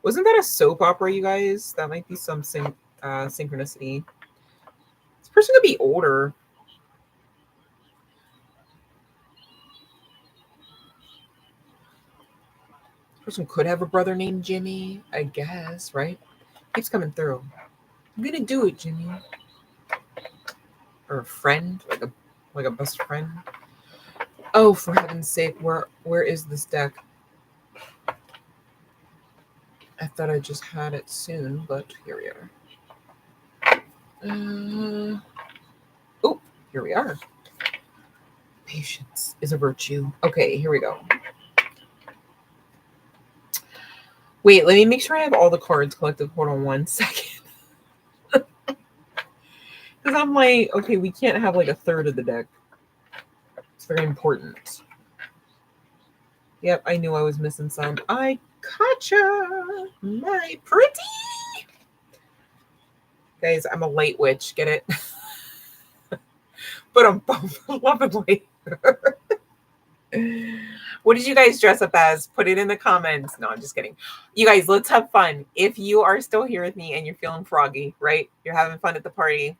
A: Wasn't that a soap opera, you guys? That might be some synchronicity. This person could be older. This person could have a brother named Jimmy, I guess, right? Keeps coming through. I'm gonna do it, Jimmy. Or a friend, like a best friend. Oh, for heaven's sake, where is this deck? I thought I just had it soon, but here we are. Oh, here we are. Patience is a virtue. Okay, here we go. Wait, let me make sure I have all the cards collected. Hold on 1 second. Because I'm like, okay, we can't have like a third of the deck. It's very important. Yep, I knew I was missing some. I gotcha, my pretty. Guys, I'm a light witch. Get it? But I'm both love and light. What did you guys dress up as? Put it in the comments. No, I'm just kidding. You guys, let's have fun. If you are still here with me and you're feeling froggy, right? You're having fun at the party.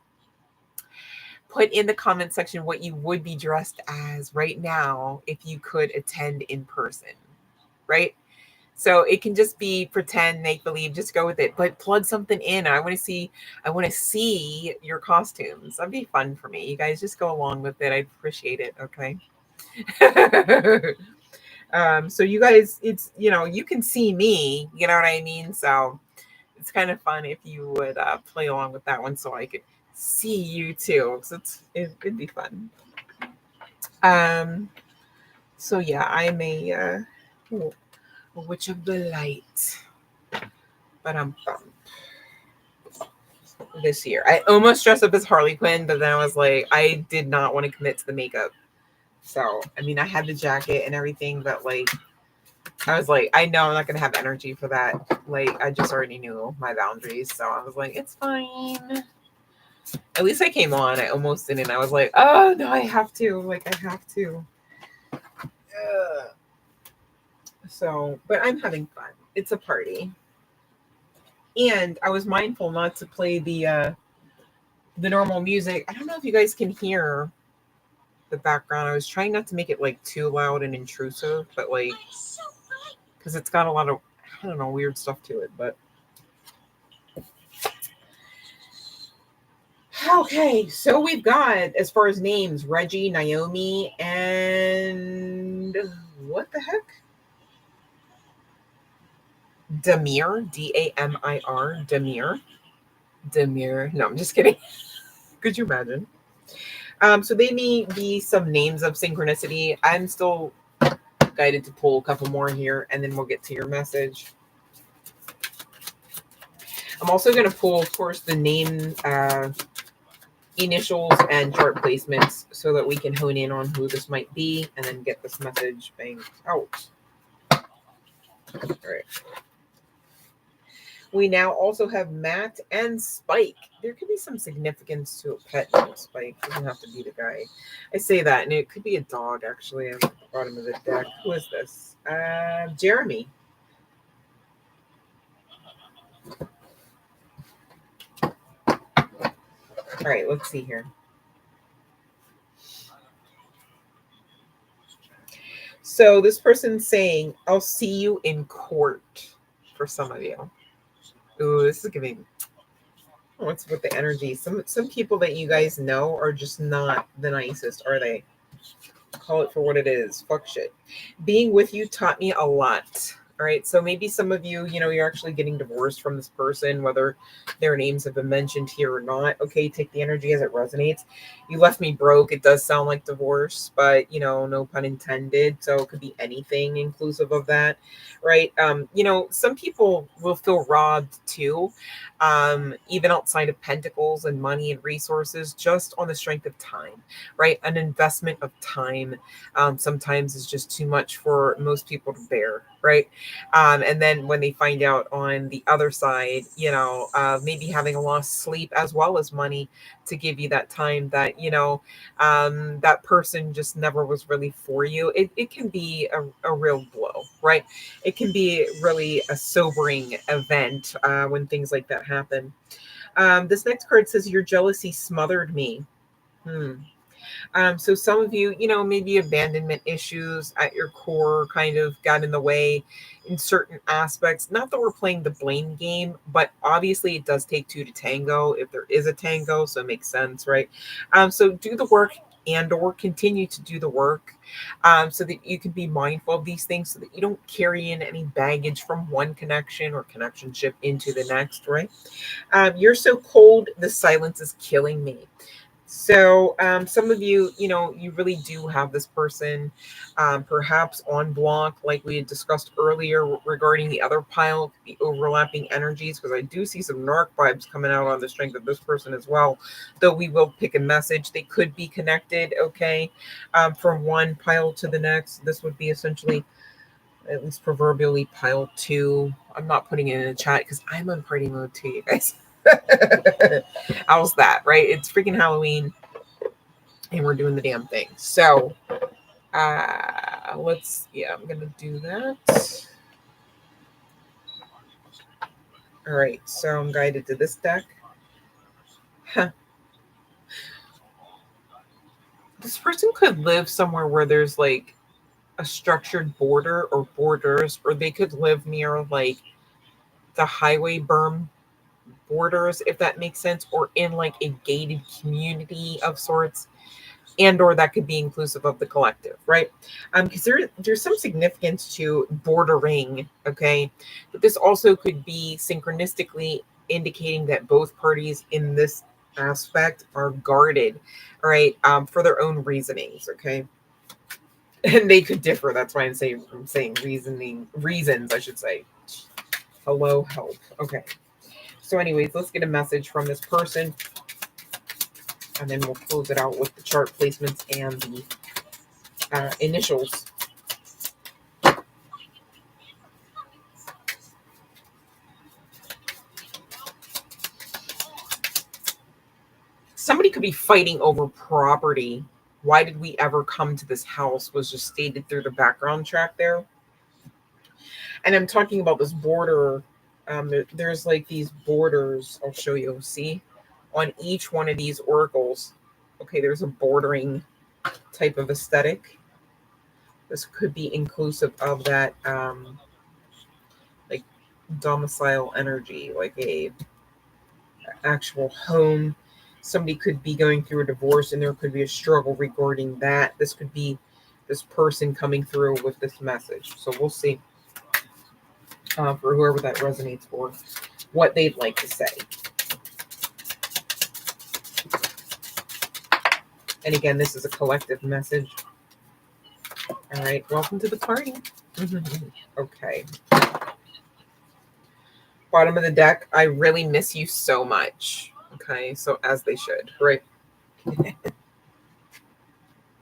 A: Put in the comment section what you would be dressed as right now if you could attend in person, right? So it can just be pretend, make believe, just go with it. But plug something in. I want to see your costumes. That'd be fun for me. You guys just go along with it. I appreciate it. Okay. So you guys, it's, you know, you can see me, you know what I mean? So it's kind of fun if you would play along with that one so I could see you too. So it'd be fun. So yeah, I'm a witch of the light. But I'm this year. I almost dressed up as Harley Quinn, but then I was like, I did not want to commit to the makeup. So, I mean, I had the jacket and everything, but like, I was like, I know I'm not going to have energy for that. Like, I just already knew my boundaries. So I was like, it's fine. At least I came on. I almost didn't. I was like, oh, no, I have to. Like, I have to. So, but I'm having fun. It's a party. And I was mindful not to play the normal music. I don't know if you guys can hear the background. I was trying not to make it like too loud and intrusive, but like, because it's got a lot of, I don't know, weird stuff to it. But okay, so we've got, as far as names, Reggie, Naomi, and what the heck? Damir, Damir, Damir. No, I'm just kidding. Could you imagine? So they may be some names of synchronicity. I'm still guided to pull a couple more here, and then we'll get to your message. I'm also going to pull, of course, the name, initials, and chart placements so that we can hone in on who this might be and then get this message banged out. All right. We now also have Matt and Spike. There could be some significance to a pet named Spike. It doesn't have to be the guy. I say that, and it could be a dog, actually, at the bottom of the deck. Who is this? Jeremy. All right, let's see here. So this person's saying, I'll see you in court for some of you. Ooh, this is giving, what's with the energy? Some people that you guys know are just not the nicest, are they? Call it for what it is. Fuck shit. Being with you taught me a lot. All right. So maybe some of you, you're actually getting divorced from this person, whether their names have been mentioned here or not. Okay. Take the energy as it resonates. You left me broke. It does sound like divorce, but no pun intended. So it could be anything inclusive of that. Right. Some people will feel robbed too. Even outside of pentacles and money and resources, just on the strength of time, right? An investment of time sometimes is just too much for most people to bear, right? And then when they find out on the other side, maybe having a lost sleep as well as money to give you that time that, that person just never was really for you. It can be a real blow, right? It can be really a sobering event when things like that happen. This next card says, your jealousy smothered me. So some of you, maybe abandonment issues at your core kind of got in the way in certain aspects. Not that we're playing the blame game, but obviously it does take two to tango if there is a tango. So it makes sense, right? So do the work and or continue to do the work so that you can be mindful of these things so that you don't carry in any baggage from one connection or connectionship into the next, right? You're so cold, the silence is killing me. So some of you, you really do have this person perhaps on block, like we had discussed earlier regarding the other pile, the overlapping energies, because I do see some narc vibes coming out on the strength of this person as well, though we will pick a message. They could be connected, okay, from one pile to the next. This would be essentially, at least proverbially, pile 2. I'm not putting it in the chat because I'm on party mode too, you guys. How's that, right? It's freaking Halloween and we're doing the damn thing. So I'm gonna do that. All right, so I'm guided to this deck. This person could live somewhere where there's like a structured border or borders, or they could live near like the highway berm borders, if that makes sense, or in like a gated community of sorts, and or that could be inclusive of the collective, right? Because there's some significance to bordering, okay, but this also could be synchronistically indicating that both parties in this aspect are guarded, all right, for their own reasonings, okay, and they could differ. That's why I'm saying reasons, I should say. Hello, help. Okay. So anyways, let's get a message from this person, and then we'll close it out with the chart placements and the initials. Somebody could be fighting over property. Why did we ever come to this house was just stated through the background track there. And I'm talking about this border. There's like these borders. I'll show you. See, on each one of these oracles, okay, there's a bordering type of aesthetic. This could be inclusive of that, like domicile energy, like a actual home. Somebody could be going through a divorce, and there could be a struggle regarding that. This could be this person coming through with this message. So we'll see. For whoever that resonates for, what they'd like to say. And again, this is a collective message. All right, welcome to the party. Okay. Bottom of the deck, I really miss you so much. Okay, so as they should, right?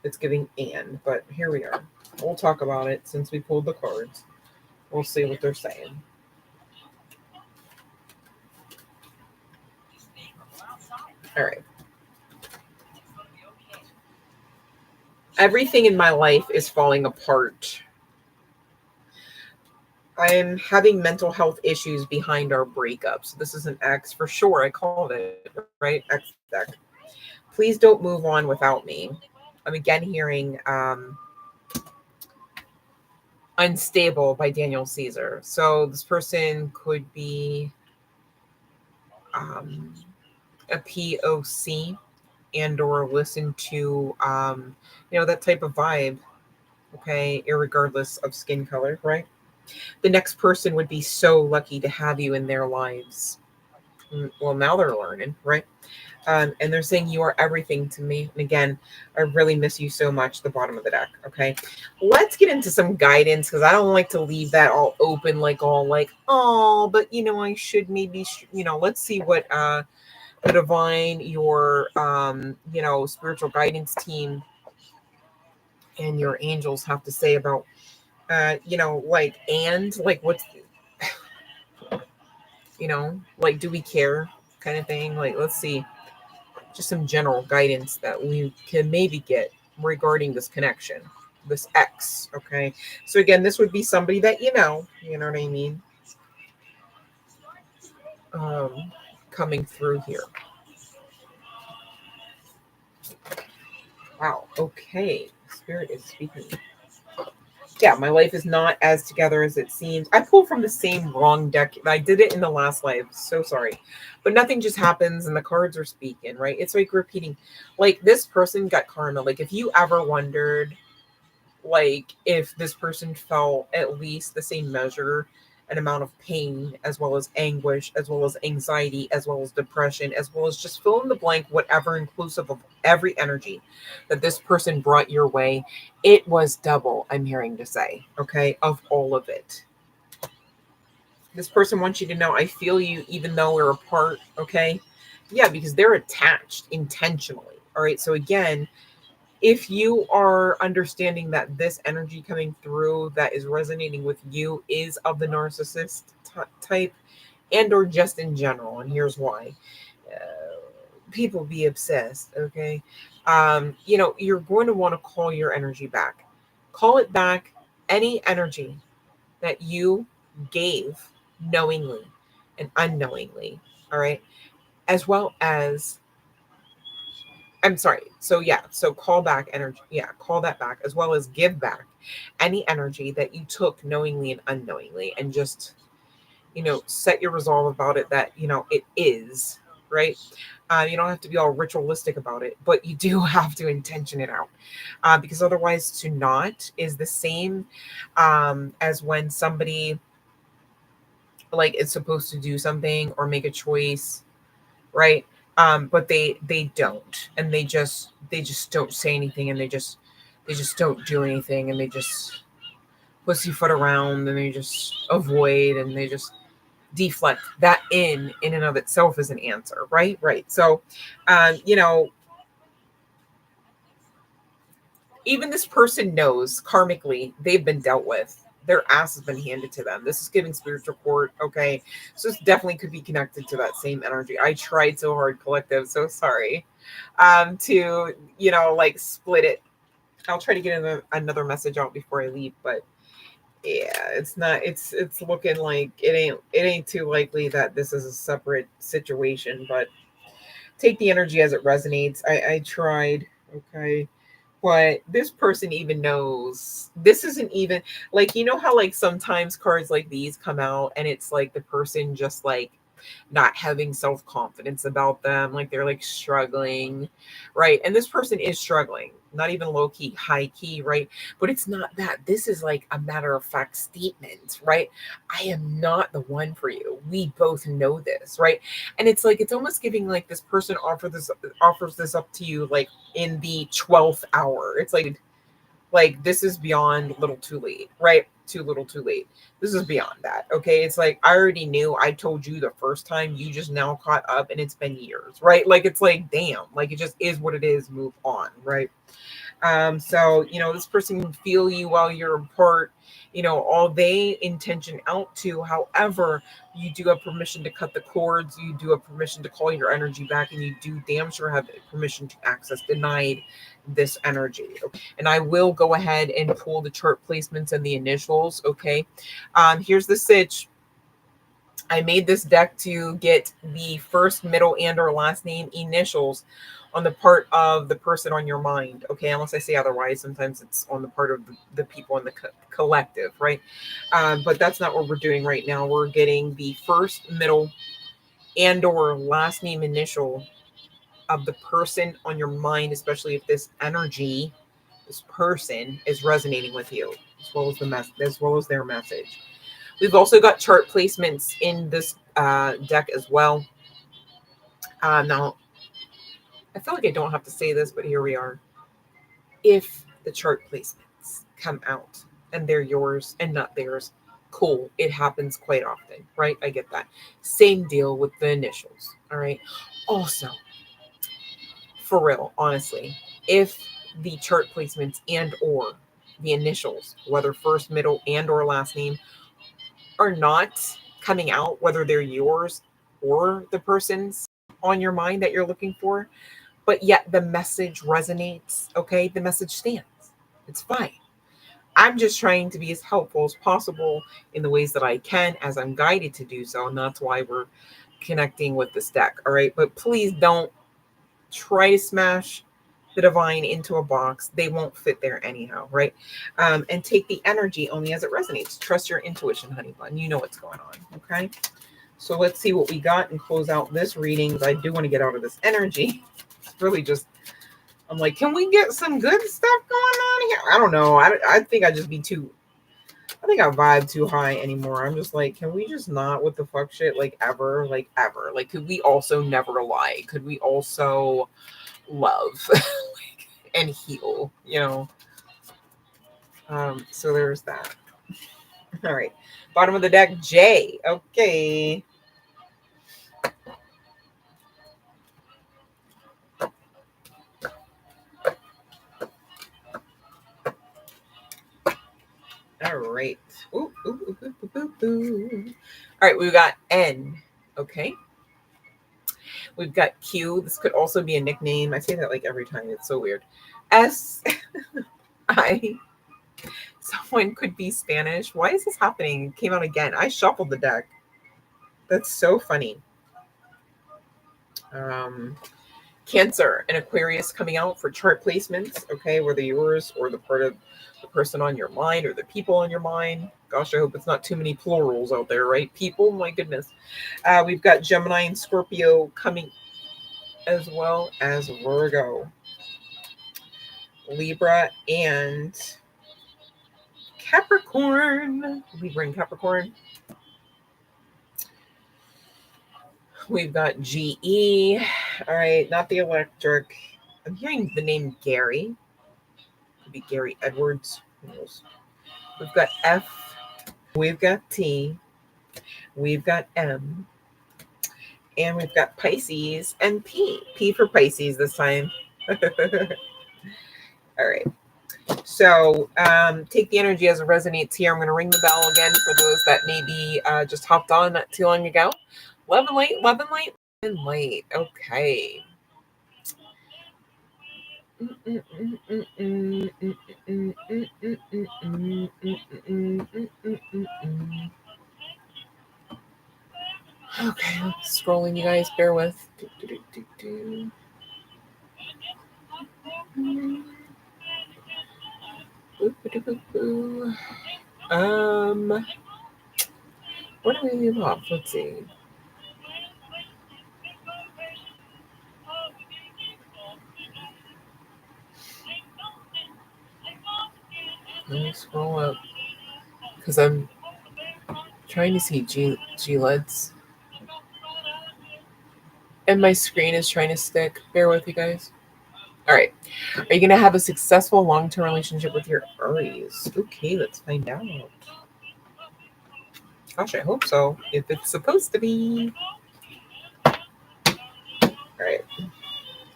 A: It's giving and, but here we are. We'll talk about it since we pulled the cards. We'll see what they're saying. All right. Everything in my life is falling apart. I'm having mental health issues behind our breakup. So this is an X for sure. I called it, right? X deck. Please don't move on without me. I'm again hearing Unstable by Daniel Caesar. So this person could be a POC and or listen to that type of vibe, okay, irregardless of skin color, right? The next person would be so lucky to have you in their lives. Well, now they're learning, right? And they're saying you are everything to me. And again, I really miss you so much, the bottom of the deck, okay? Let's get into some guidance, because I don't like to leave that all open, like all like, oh, but I should maybe, let's see what the divine, your, spiritual guidance team and your angels have to say about, like what's, like, do we care kind of thing? Like, let's see. Just some general guidance that we can maybe get regarding this connection, this X. Okay. So again, this would be somebody that, you know what I mean? Coming through here. Wow. Okay. Spirit is speaking. Yeah, my life is not as together as it seems. I pulled from the same wrong deck. I did it in the last live. So sorry. But nothing just happens and the cards are speaking, right? It's like repeating. Like, this person got karma. Like, if you ever wondered, like, if this person felt at least the same measure and amount of pain, as well as anguish, as well as anxiety, as well as depression, as well as just fill in the blank, whatever, inclusive of every energy that this person brought your way, it was double, I'm hearing to say, okay, of all of it. This person wants you to know, I feel you even though we're apart, okay? Yeah, because they're attached intentionally, all right? So again, if you are understanding that this energy coming through that is resonating with you is of the narcissist type and or just in general, and here's why. People be obsessed, okay? You're going to want to call your energy back. Call it back, any energy that you gave knowingly and unknowingly, all right? As well as I'm sorry. So yeah, so call back energy. Yeah, call that back, as well as give back any energy that you took knowingly and unknowingly, and just, set your resolve about it that, it is, right? You don't have to be all ritualistic about it, but you do have to intention it out, because otherwise to not is the same as when somebody like is supposed to do something or make a choice, right? But they don't, and they just don't say anything, and they just don't do anything, and they just pussyfoot around, and they just avoid, and they just deflect. That in and of itself is an answer, right? So even this person knows karmically they've been dealt with. Their ass has been handed to them. This is giving spiritual court. Okay. So this definitely could be connected to that same energy. I tried so hard, collective. So sorry. To, like split it. I'll try to get another message out before I leave, but yeah, it's looking like it ain't too likely that this is a separate situation, but take the energy as it resonates. I tried. Okay. But this person even knows this isn't even like, how like sometimes cards like these come out and it's like the person just like not having self-confidence about them, like they're like struggling, right? And this person is struggling, not even low key, high key, right? But it's not that. This is like a matter of fact statement, right? I am not the one for you. We both know this, right? And it's like it's almost giving like this person offers this up to you like in the 12th hour. It's like this is beyond little too late, right? Too little too late. This is beyond that. Okay. It's like I already knew. I told you the first time, you just now caught up and it's been years, right? Like it's like damn, like it just is what it is, move on, right? So this person can feel you while you're apart, all they intention out to. However, you do have permission to cut the cords, you do have permission to call your energy back, and you do damn sure have permission to access denied this energy. And I will go ahead and pull the chart placements and the initials. Okay. Here's the sitch. I made this deck to get the first, middle, and or last name initials on the part of the person on your mind. Okay, unless I say otherwise, sometimes it's on the part of the people in the collective, right? But that's not what we're doing right now. We're getting the first, middle, and or last name initial of the person on your mind, especially if this energy, this person is resonating with you, as well as their message. We've also got chart placements in this deck as well. Now, I feel like I don't have to say this, but here we are. If the chart placements come out and they're yours and not theirs, cool. It happens quite often, right? I get that. Same deal with the initials, all right? Also, for real, honestly, if the chart placements and or the initials, whether first, middle, and or last name, are not coming out, whether they're yours or the person's on your mind that you're looking for, but yet the message resonates, okay, the message stands. It's fine. I'm just trying to be as helpful as possible in the ways that I can as I'm guided to do so. And that's why we're connecting with this deck. All right. But please don't try to smash the divine into a box. They won't fit there anyhow, right? And take the energy only as it resonates. Trust your intuition, honey bun. You know what's going on, okay? So let's see what we got and close out this reading. I do want to get out of this energy. It's really just, I'm like, can we get some good stuff going on here? I don't know. I think I vibe too high anymore. I'm just like, can we just not what the fuck shit, like ever? Like could we also never lie? Could we also love and heal, so there's that. All right, bottom of the deck, J. Okay, all right. Ooh, ooh, ooh, ooh, ooh, ooh. All right, we've got N. Okay, we've got Q. This could also be a nickname. I say that like every time. It's so weird. S. I. Someone could be Spanish. Why is this happening? It came out again. I shuffled the deck. That's so funny. Cancer and Aquarius coming out for chart placements. Okay, whether yours or the part of the person on your mind or the people on your mind. Gosh, I hope it's not too many plurals out there, right? People, my goodness. We've got Gemini and Scorpio coming, as well as Virgo, Libra, and Capricorn. Libra and Capricorn. We've got GE. All right, not the electric. I'm hearing the name Gary. Could be Gary Edwards. Who knows? We've got F. We've got T. We've got M. And we've got Pisces and P. P for Pisces this time. All right. So take the energy as it resonates here. I'm going to ring the bell again for those that maybe just hopped on not too long ago. Love and light, love and light, love and light. Okay. Okay, I'm scrolling, you guys. Bear with. Where do we leave off? Let's see. Let me scroll up because I'm trying to see GLEDs. And my screen is trying to stick. Bear with you guys. All right. Are you going to have a successful long-term relationship with your Aries? Okay, let's find out. Gosh, I hope so. If it's supposed to be. All right.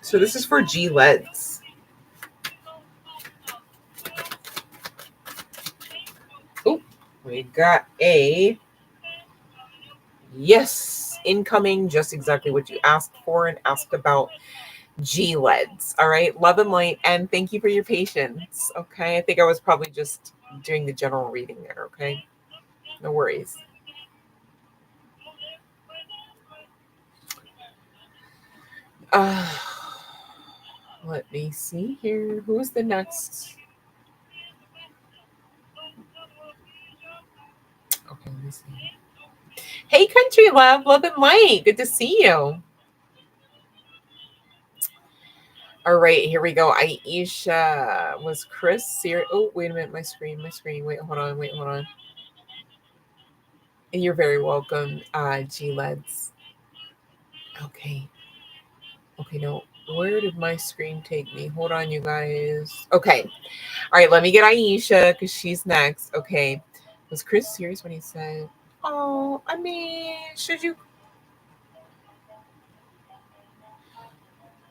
A: So this is for GLEDs. Oh, we got a yes, incoming, just exactly what you asked for and asked about. GLEDs. All right. Love and light. And thank you for your patience. Okay. I think I was probably just doing the general reading there. Okay. No worries. Let me see here. Who's the next? Okay, let me see. Hey, country love, love and light. Good to see you. All right, here we go. Aisha. Was Chris serious? Oh, wait a minute. My screen. Wait, hold on. And you're very welcome, GLEDs. Okay, no. Where did my screen take me? Hold on, you guys. Okay. All right, let me get Aisha because she's next. Okay. Was Chris serious when he said, oh, I mean, should you?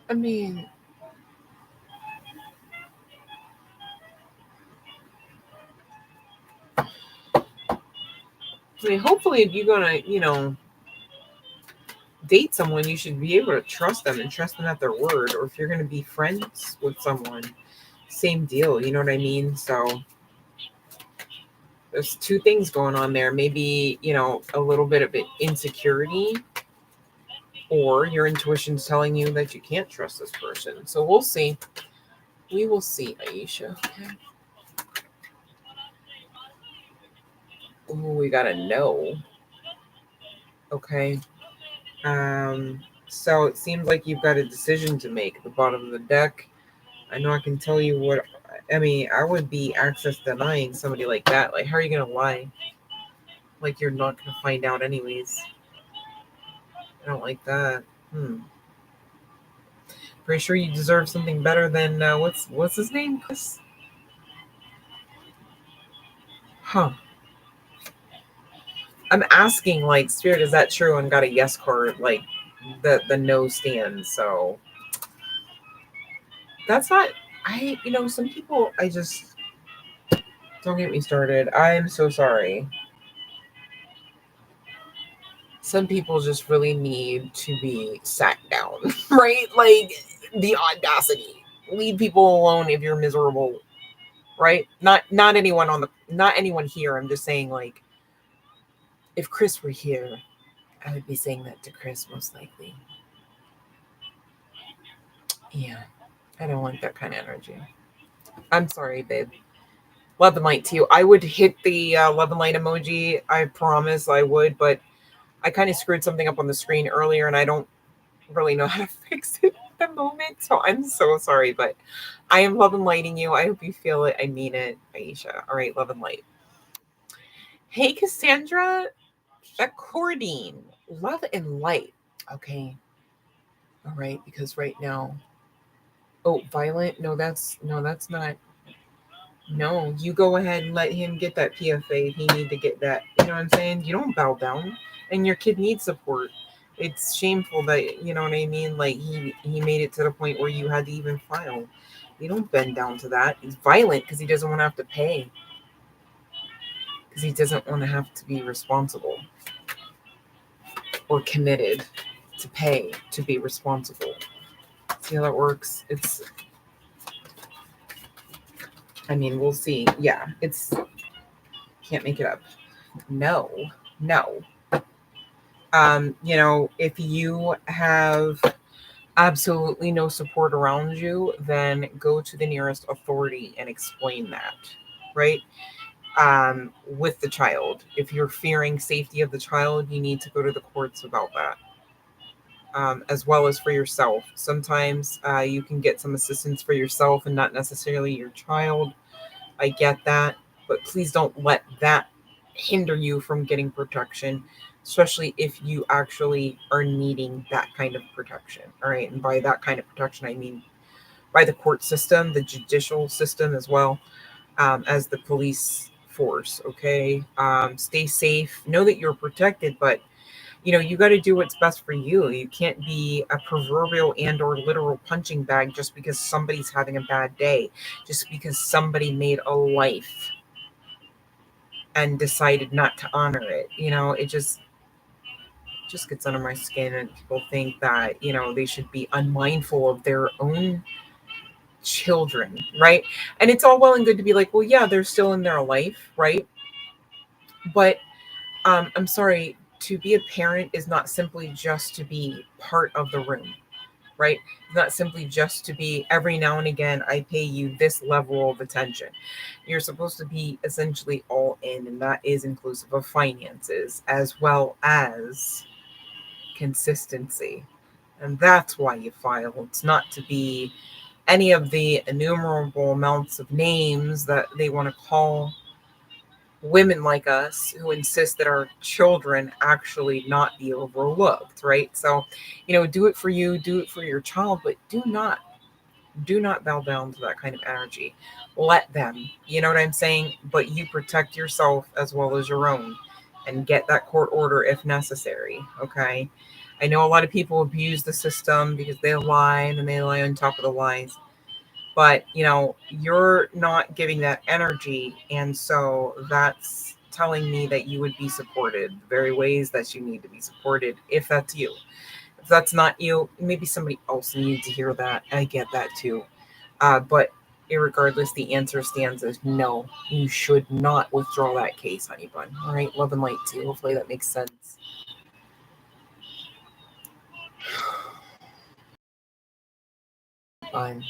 A: I mean, hopefully if you're going to, date someone, you should be able to trust them and trust them at their word. Or if you're going to be friends with someone, same deal. You know what I mean? So there's two things going on there. Maybe, a little bit of insecurity, or your intuition's telling you that you can't trust this person. So we'll see. We will see, Aisha. Okay. Oh, we got to know. Okay. So it seems like you've got a decision to make at the bottom of the deck. I know I can tell you what, I mean, I would be access denying somebody like that. Like, how are you going to lie? Like, you're not going to find out anyways. I don't like that. Pretty sure you deserve something better than, what's his name, Chris? Huh. I'm asking, like, Spirit, is that true? And got a yes card, like, the no stand. So that's not, some people, I just, don't get me started. I'm so sorry. Some people just really need to be sat down, right? Like, the audacity. Leave people alone if you're miserable, right? Not anyone here. I'm just saying, like, if Chris were here, I would be saying that to Chris most likely. Yeah, I don't want that kind of energy. I'm sorry, babe. Love and light to you. I would hit the love and light emoji. I promise I would, but I kind of screwed something up on the screen earlier, and I don't really know how to fix it at the moment. So I'm so sorry, but I am love and lighting you. I hope you feel it. I mean it, Aisha. All right, love and light. Hey, Cassandra. According, love and light. Okay. All right, because right now, violent. No, that's not. No, you go ahead and let him get that PFA if he need to get that. You know what I'm saying? You don't bow down, and your kid needs support. It's shameful that, you know what I mean? Like, he made it to the point where you had to even file. You don't bend down to that. He's violent because he doesn't want to have to pay. Because he doesn't want to have to be responsible or committed to pay to be responsible. See how that works? I mean, we'll see. Yeah, can't make it up. No. If you have absolutely no support around you, then go to the nearest authority and explain that, right? With the child. If you're fearing safety of the child, you need to go to the courts about that. As well as for yourself. Sometimes you can get some assistance for yourself and not necessarily your child. I get that, but please don't let that hinder you from getting protection, especially if you actually are needing that kind of protection. All right. And by that kind of protection, I mean by the court system, the judicial system, as well as the police force. Okay. Stay safe. Know that you're protected, but you got to do what's best for you. You can't be a proverbial and or literal punching bag just because somebody's having a bad day, just because somebody made a life and decided not to honor it. It just gets under my skin, and people think that, they should be unmindful of their own children, right? And it's all well and good to be like, well, yeah, they're still in their life, right? But I'm sorry, to be a parent is not simply just to be part of the room, right? It's not simply just to be every now and again, I pay you this level of attention. You're supposed to be essentially all in, and that is inclusive of finances as well as consistency. And that's why you file. It's not to be any of the innumerable amounts of names that they want to call women like us who insist that our children actually not be overlooked, right? So, do it for you, do it for your child, but do not bow down to that kind of energy. Let them, you know what I'm saying? But you protect yourself as well as your own, and get that court order if necessary. Okay. I know a lot of people abuse the system because they lie and then they lie on top of the lies. But, you're not giving that energy. And so that's telling me that you would be supported the very ways that you need to be supported if that's you. If that's not you, maybe somebody else needs to hear that. I get that too. But irregardless, the answer stands as no. You should not withdraw that case, honey bun. All right, love and light to you. Hopefully that makes sense. Fine.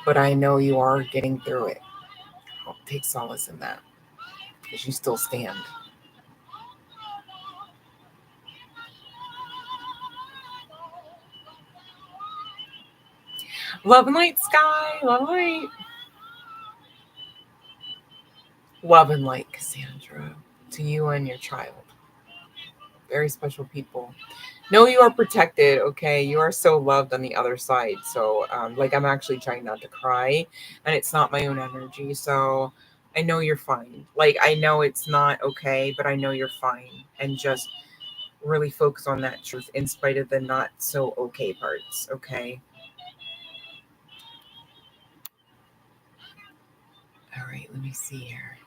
A: But I know you are getting through it. I'll take solace in that because you still stand. Love and light, Sky. Love and light. Love and light, Cassandra, to you and your child. Very special people. Know you are protected, okay? You are so loved on the other side. So, I'm actually trying not to cry, and it's not my own energy. So, I know you're fine. I know it's not okay, but I know you're fine. And just really focus on that truth in spite of the not so okay parts, okay? All right, let me see here.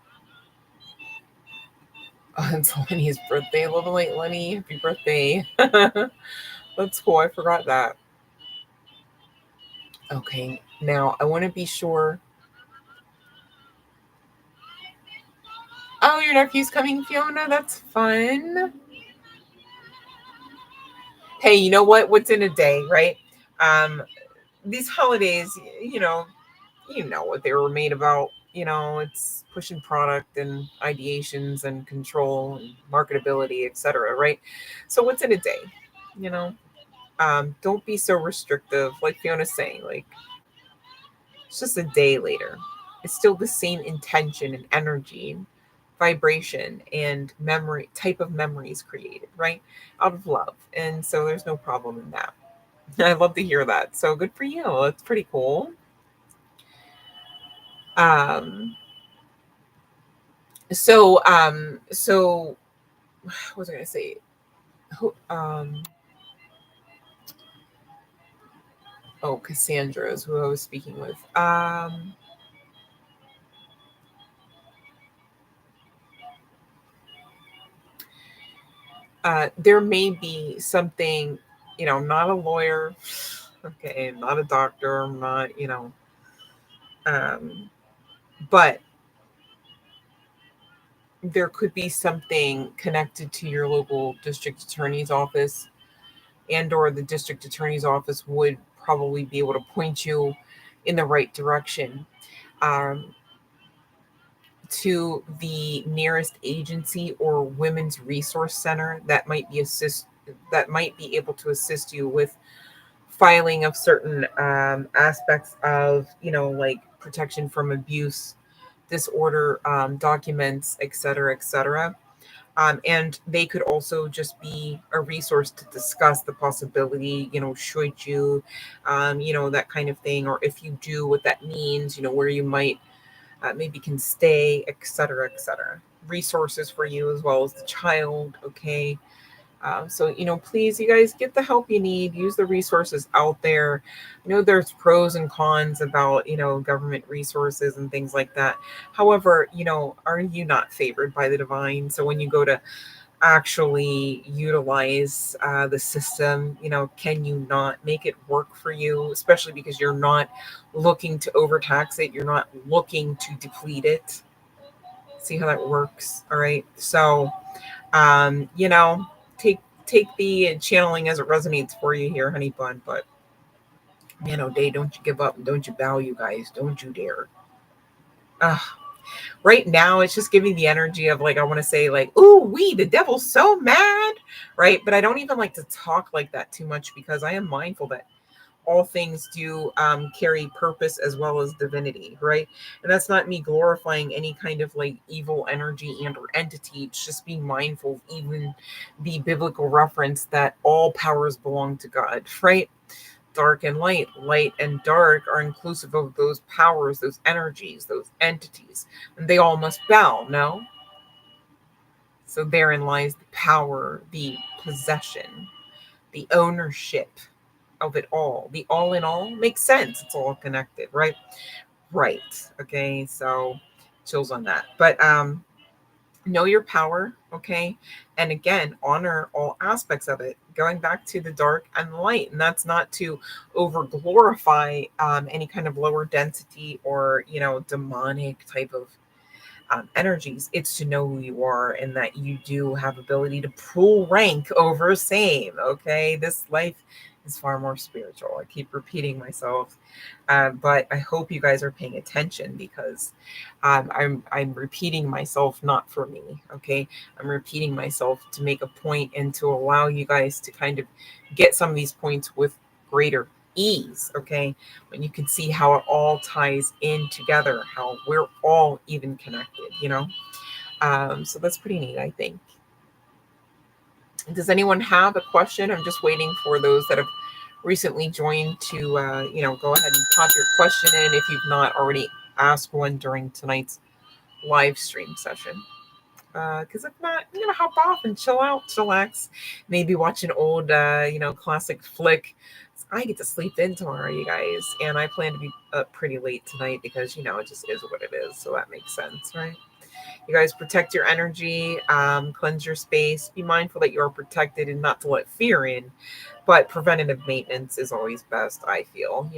A: Oh, it's Lenny's birthday. Love and light, Lenny. Happy birthday. That's cool. I forgot that. Okay, now I want to be sure. Oh, your nephew's coming, Fiona. That's fun. Hey, you know what? What's in a day, right? These holidays, you know what they were made about. It's pushing product and ideations and control and marketability, etc. Right? So what's in a day? You know, don't be so restrictive. Like Fiona's saying, it's just a day later. It's still the same intention and energy, vibration, and memory type of memories created, right? Out of love. And so there's no problem in that. I love to hear that. So good for you. That's pretty cool. Um, so what was I gonna say? Oh, Cassandra is who I was speaking with. There may be something, I'm not a lawyer, okay, I'm not a doctor, I'm not, but there could be something connected to your local district attorney's office, and or the district attorney's office would probably be able to point you in the right direction, um, to the nearest agency or women's resource center that might be able to assist you with filing of certain aspects of, like protection from abuse, disorder, documents, etc., etc. And they could also just be a resource to discuss the possibility, should you, that kind of thing, or if you do, what that means, where you might maybe can stay, etc., etc. Resources for you as well as the child. Okay. So, please, you guys get the help you need. Use the resources out there. There's pros and cons about, government resources and things like that. However, are you not favored by the divine? So when you go to actually utilize the system, can you not make it work for you? Especially because you're not looking to overtax it. You're not looking to deplete it. See how that works? All right. So, take the channeling as it resonates for you here, honey bun. But day, don't you give up and don't you bow, you guys. Don't you dare. Uh, right now, it's just giving the energy of, like, I want to say, like, ooh, the devil's so mad, right? But I don't even like to talk like that too much, because I am mindful that all things do carry purpose as well as divinity, right? And that's not me glorifying any kind of like evil energy and or entity. It's just being mindful of even the biblical reference that all powers belong to God, right? Dark and light and dark are inclusive of those powers, those energies, those entities, and they all must bow. No. So therein lies the power, the possession, the ownership of it all. The all in all makes sense. It's all connected, right? Right. Okay. So chills on that. But know your power, okay? And again, honor all aspects of it. Going back to the dark and the light. And that's not to over glorify any kind of lower density or, demonic type of energies. It's to know who you are and that you do have ability to pull rank over same. Okay, this life is far more spiritual. I keep repeating myself, but I hope you guys are paying attention, because I'm repeating myself not for me. Okay, I'm repeating myself to make a point and to allow you guys to kind of get some of these points with greater ease. Okay, when you can see how it all ties in together, how we're all even connected. So that's pretty neat, I think. Does anyone have a question? I'm just waiting for those that have recently joined to go ahead and pop your question in if you've not already asked one during tonight's live stream session. Because if not, I'm gonna hop off and chill out, chillax, maybe watch an old, classic flick. I get to sleep in tomorrow, you guys, and I plan to be up pretty late tonight because it just is what it is. So that makes sense, right? You guys protect your energy, cleanse your space. Be mindful that you are protected and not to let fear in. But preventative maintenance is always best, I feel.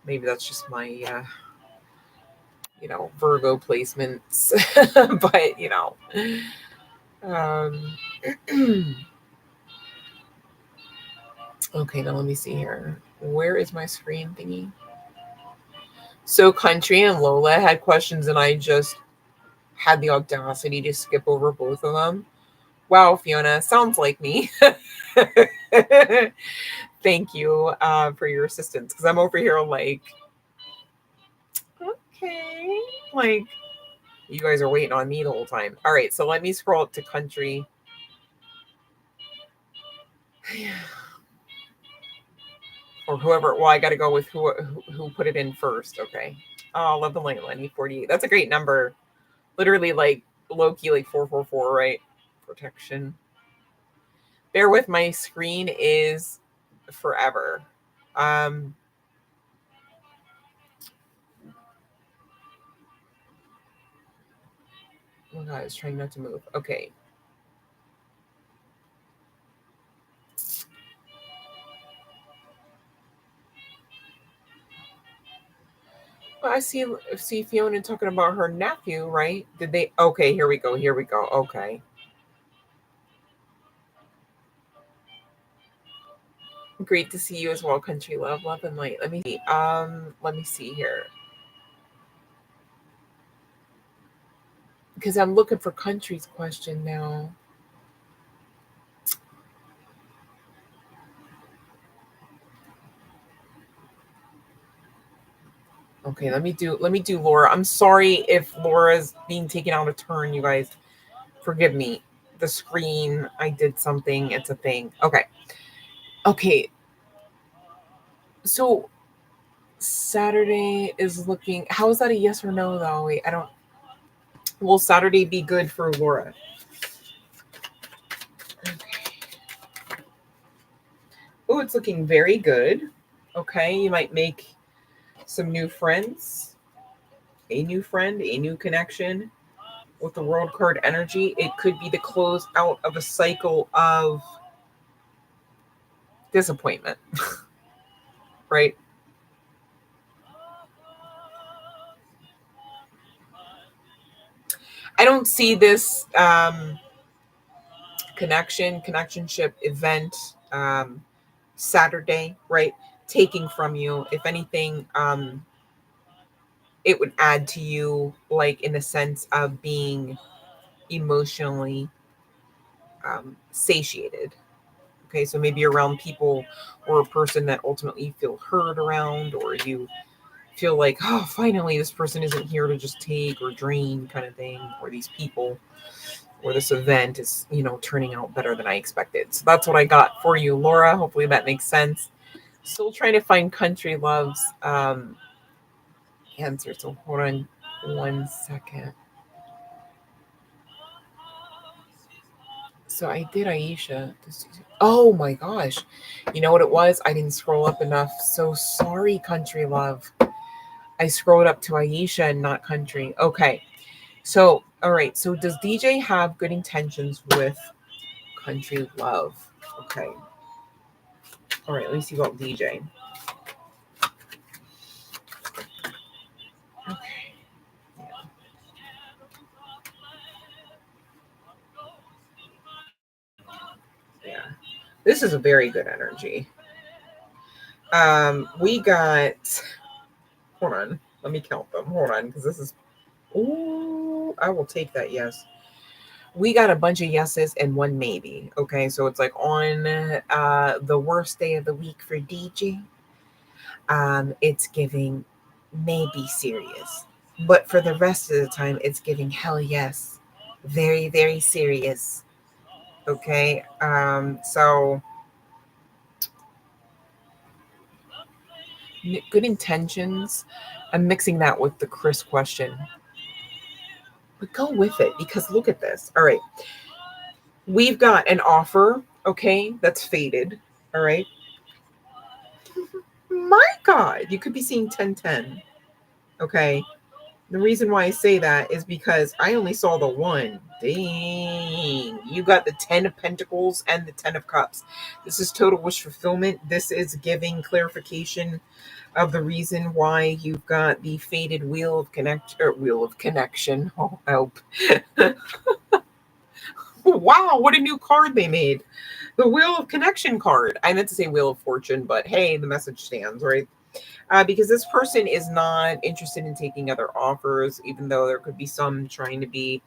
A: Maybe that's just my Virgo placements, but um, okay, now let me see here. Where is my screen thingy? So Country and Lola had questions, and I just had the audacity to skip over both of them. Wow, Fiona, sounds like me. Thank you for your assistance, because I'm over here like, okay, like, you guys are waiting on me the whole time. All right, so let me scroll up to Country. Or whoever. Well, I got to go with who put it in first. Okay. Oh, love the light, Lenny 48. That's a great number. Literally, like Loki, like 444, right? Protection. Bear with, my screen is forever. Oh my God, it's trying not to move. Okay. Well, I see Fiona talking about her nephew, right? Did they? Okay, here we go. Here we go. Okay. Great to see you as well, country love, love and light. Let me see. Let me see here. Because I'm looking for country's question now. Okay, let me do Laura. I'm sorry if Laura's being taken out of turn, you guys. Forgive me. The screen, I did something. It's a thing. Okay. Okay. So Saturday is looking. How is that a yes or no though? Wait, I don't. Will Saturday be good for Laura? Okay. Oh, it's looking very good. Okay, you might make some new friends, a new friend, a new connection with the world card energy. It could be the close out of a cycle of disappointment, right? I don't see this connectionship event Saturday, right? Taking from you. If anything, it would add to you, like in the sense of being emotionally satiated. Okay, so maybe around people or a person that ultimately you feel heard around, or you feel like, oh, finally, this person isn't here to just take or drain, kind of thing, or these people or this event is, turning out better than I expected. So that's what I got for you, Laura. Hopefully that makes sense. Still trying to find country love's answer. So hold on 1 second. So I did Aisha. Oh my gosh. You know what it was? I didn't scroll up enough. So sorry, country love. I scrolled up to Aisha and not country. Okay. So, all right. So does DJ have good intentions with country love? Okay. All right. Let me see about DJ. Okay. Yeah. This is a very good energy. We got, hold on. Let me count them. Hold on. Because this is, ooh, I will take that. Yes. We got a bunch of yeses and one maybe. Okay. So it's like on the worst day of the week for DJ. It's giving maybe serious. But for the rest of the time, it's giving hell yes. Very, very serious. Okay. So good intentions. I'm mixing that with the Chris question. But go with it because look at this. All right. We've got an offer, okay, that's faded. All right. My God, you could be seeing 1010. Okay. The reason why I say that is because I only saw the one. Dang. You got the 10 of Pentacles and the 10 of Cups. This is total wish fulfillment. This is giving clarification of the reason why you've got the faded wheel of connection. Oh, help. Wow, what a new card they made. The Wheel of Connection card. I meant to say Wheel of Fortune, but hey, the message stands, right? Because this person is not interested in taking other offers, even though there could be some trying to be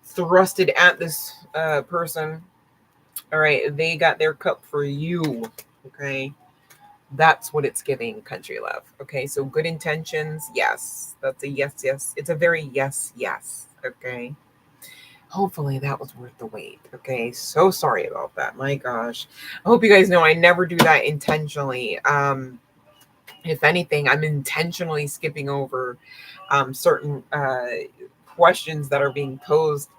A: thrusted at this person. All right, they got their cup for you. Okay, that's what it's giving, country love. Okay, so good intentions, yes, that's a yes, yes. It's a very yes, yes. Okay. Hopefully that was worth the wait. Okay. So sorry about that. My gosh. I hope you guys know I never do that intentionally. If anything, I'm intentionally skipping over certain questions that are being posed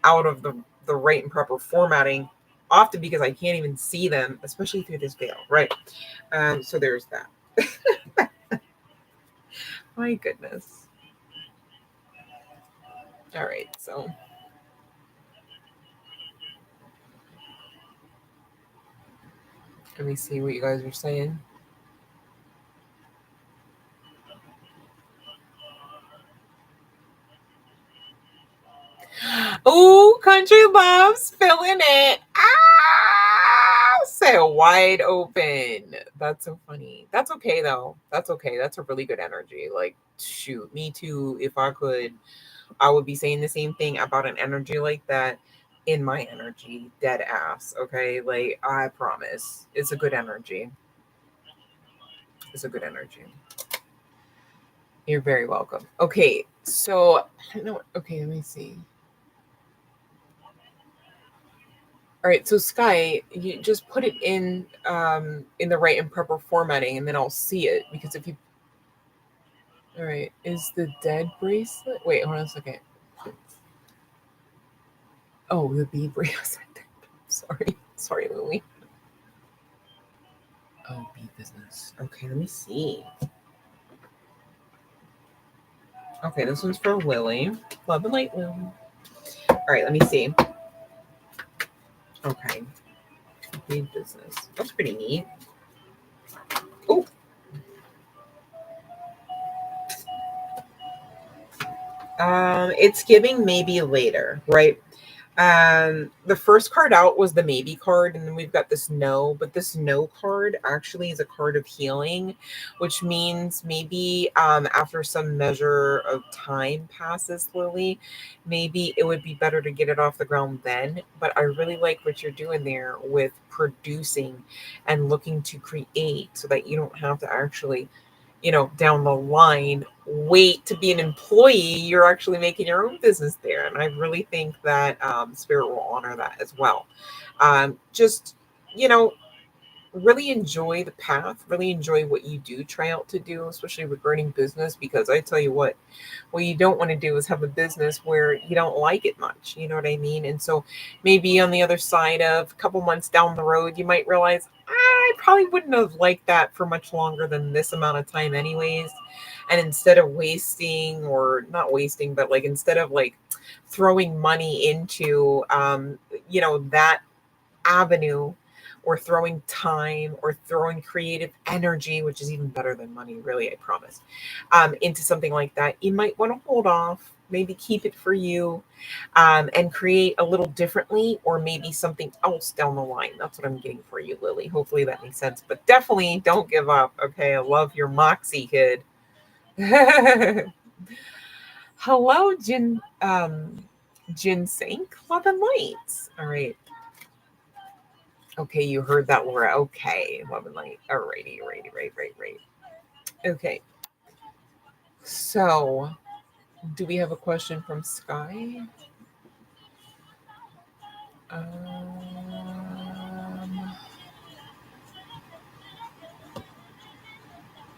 A: out of the right and proper formatting, often because I can't even see them, especially through this veil, right? So there's that. My goodness. All right, so Let me see what you guys are saying. Oh, country loves filling it. Ah, say wide open. That's so funny. That's okay though. That's okay. That's a really good energy. Like, shoot, me too. If I could, I would be saying the same thing about an energy like that in my energy. Dead ass. Okay. Like, I promise. It's a good energy. It's a good energy. You're very welcome. Okay. So, I don't know. Okay. Let me see. All right, so Sky, you just put it in the right and proper formatting, and then I'll see it. Because if you, all right, is the dead bracelet? Wait, hold on a second. Oh, the bee bracelet. Sorry, Lily. Oh, bee business. Okay, let me see. Okay, this one's for Lily. Love and light, Lily. All right, let me see. Okay, bee business. That's pretty neat. Oh. It's giving maybe later, right? The first card out was the maybe card, and then we've got this no, but this no card actually is a card of healing, which means maybe after some measure of time passes, Lily, maybe it would be better to get it off the ground then. But I really like what you're doing there with producing and looking to create so that you don't have to actually, down the line, wait to be an employee. You're actually making your own business there. And I really think that Spirit will honor that as well. Just, you know, really enjoy the path, really enjoy what you do try out to do, especially regarding business, because I tell you what you don't want to do is have a business where you don't like it much. You know what I mean? And so maybe on the other side of a couple months down the road, you might realize I probably wouldn't have liked that for much longer than this amount of time, anyways. And instead of wasting, or not wasting, but like instead of like throwing money into, that avenue, or throwing time, or throwing creative energy, which is even better than money, really, I promise, into something like that, you might want to hold off, maybe keep it for you, and create a little differently, or maybe something else down the line. That's what I'm getting for you, Lily. Hopefully that makes sense, but definitely don't give up. Okay, I love your moxie, kid. Hello, Ginseng, love and lights. All right. Okay, you heard that, Laura. Okay, love and light. Alrighty, right. Okay, so do we have a question from Sky?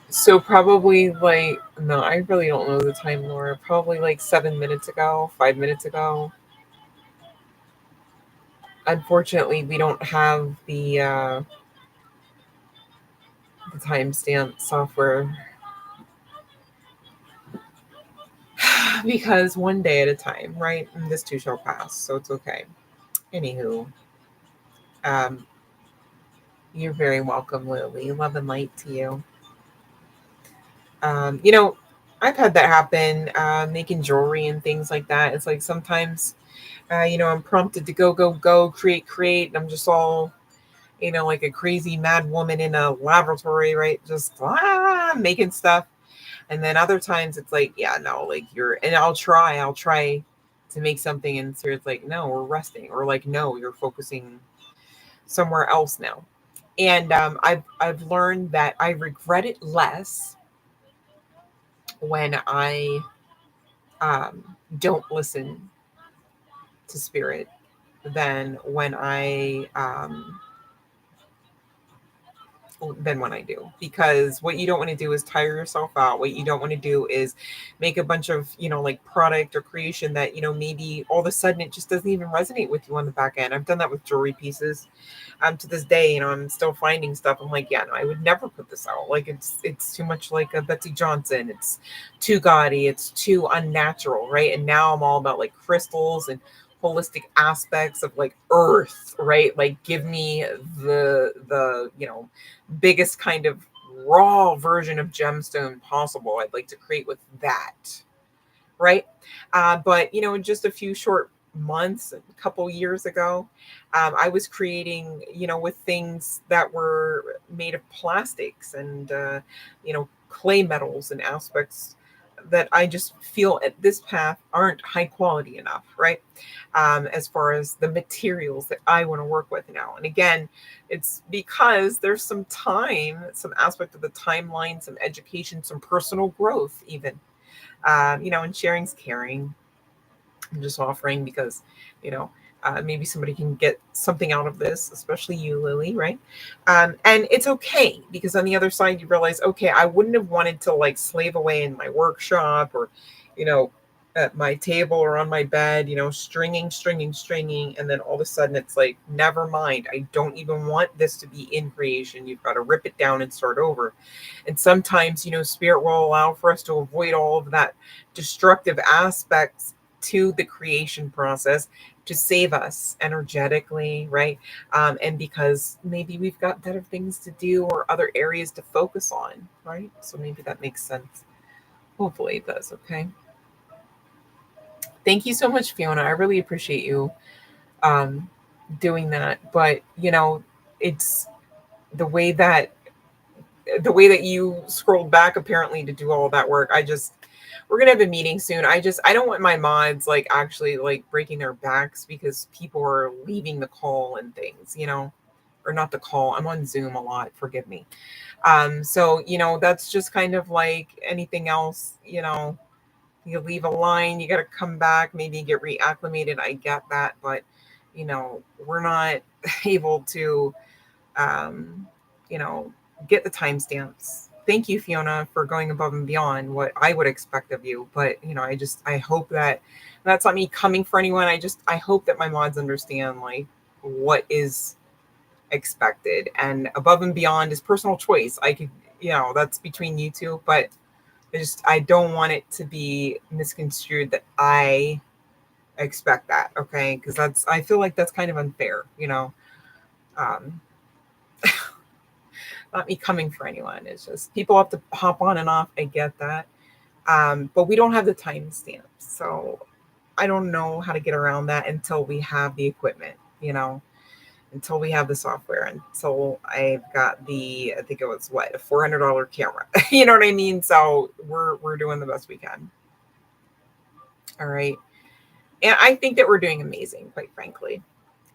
A: So probably like, no, I really don't know the time, Laura. Probably like 7 minutes ago, 5 minutes ago. Unfortunately, we don't have the timestamp software because one day at a time, right? And this too shall pass, so it's okay. Anywho, um, you're very welcome, Lily. Love and light to you. Um, you know, I've had that happen, making jewelry and things like that. It's like sometimes, I'm prompted to go, create. And I'm just all, like a crazy mad woman in a laboratory, right? Just making stuff. And then other times it's like, yeah, no, like and I'll try to make something. And so it's like, no, we're resting. Or like, no, you're focusing somewhere else now. And I've learned that I regret it less when I don't listen to spirit than when I do, because what you don't want to do is tire yourself out. What you don't want to do is make a bunch of, like product or creation that, maybe all of a sudden it just doesn't even resonate with you on the back end. I've done that with jewelry pieces. To this day, I'm still finding stuff. I'm like, yeah, no, I would never put this out. Like it's too much like a Betsy Johnson. It's too gaudy. It's too unnatural, right? And now I'm all about like crystals and holistic aspects of like earth, right? Like give me the biggest kind of raw version of gemstone possible. I'd like to create with that, right? But just a few short months, a couple years ago, I was creating, with things that were made of plastics and clay metals and aspects that I just feel at this path aren't high quality enough, right? As far as the materials that I want to work with now. And again, it's because there's some time, some aspect of the timeline, some education, some personal growth, even. And sharing's caring. I'm just offering because, you know, maybe somebody can get something out of this, especially you, Lily, right? And it's okay because on the other side, you realize, okay, I wouldn't have wanted to like slave away in my workshop or, you know, at my table or on my bed, stringing. And then all of a sudden it's like, never mind. I don't even want this to be in creation. You've got to rip it down and start over. And sometimes, spirit will allow for us to avoid all of that destructive aspects to the creation process to save us energetically, right? And because maybe we've got better things to do or other areas to focus on, right? So maybe that makes sense. Hopefully it does. Okay. Thank you so much, Fiona. I really appreciate you um, doing that. But it's the way that you scrolled back apparently to do all that work. We're gonna have a meeting soon. I don't want my mods like actually like breaking their backs because people are leaving the call and things, or not the call. I'm on Zoom a lot, forgive me. So that's just kind of like anything else, you leave a line, you got to come back, maybe get reacclimated. I get that, but we're not able to um, you know, get the timestamps. Thank you, Fiona, for going above and beyond what I would expect of you. But I hope that that's not me coming for anyone. I hope that my mods understand like what is expected, and above and beyond is personal choice. I could, that's between you two, but I don't want it to be misconstrued that I expect that. Okay, because I feel like that's kind of unfair. Um, not me coming for anyone. It's just people have to hop on and off. I get that. But we don't have the timestamps. So I don't know how to get around that until we have the equipment, until we have the software, until I've got I think it was a $400 camera. You know what I mean? So we're doing the best we can. All right. And I think that we're doing amazing, quite frankly.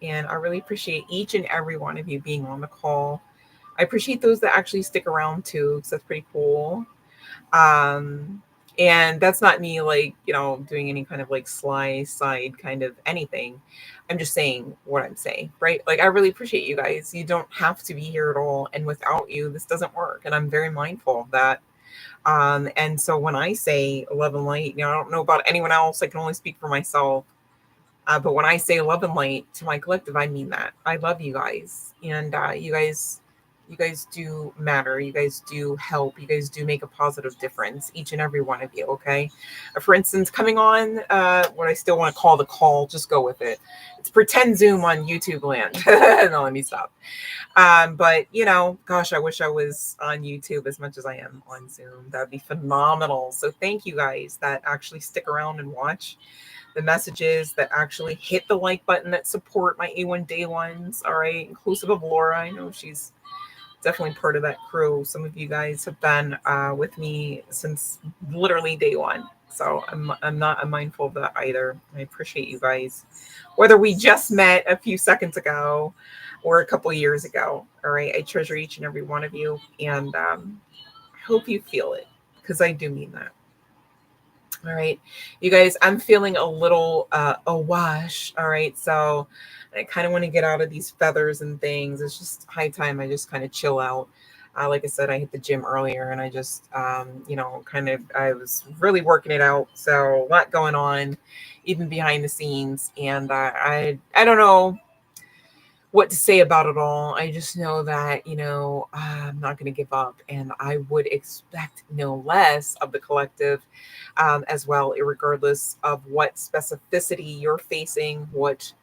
A: And I really appreciate each and every one of you being on the call. I appreciate those that actually stick around too, because that's pretty cool. And that's not me like, doing any kind of like sly side kind of anything. I'm just saying what I'm saying, right? Like, I really appreciate you guys. You don't have to be here at all. And without you, this doesn't work. And I'm very mindful of that. And so when I say love and light, I don't know about anyone else. I can only speak for myself. But when I say love and light to my collective, I mean that. I love you guys. And you guys do matter. You guys do help. You guys do make a positive difference, each and every one of you. Okay. For instance, coming on what I still want to call the call, just go with it. It's pretend Zoom on YouTube land. No, let me stop. But gosh, I wish I was on YouTube as much as I am on Zoom. That'd be phenomenal. So thank you guys that actually stick around and watch the messages, that actually hit the like button, that support my A1 day ones. All right. Inclusive of Laura. I know she's definitely part of that crew. Some of you guys have been with me since literally day one. So I'm mindful of that either. I appreciate you guys, whether we just met a few seconds ago or a couple years ago. All right. I treasure each and every one of you. And I hope you feel it, because I do mean that. All right, you guys, I'm feeling a little awash. All right. So I kind of want to get out of these feathers and things. It's just high time I just kind of chill out. Like I said, I hit the gym earlier and I just, I was really working it out. So a lot going on, even behind the scenes. And I don't know what to say about it all. I just know that, I'm not going to give up, and I would expect no less of the collective as well, regardless of what specificity you're facing, what,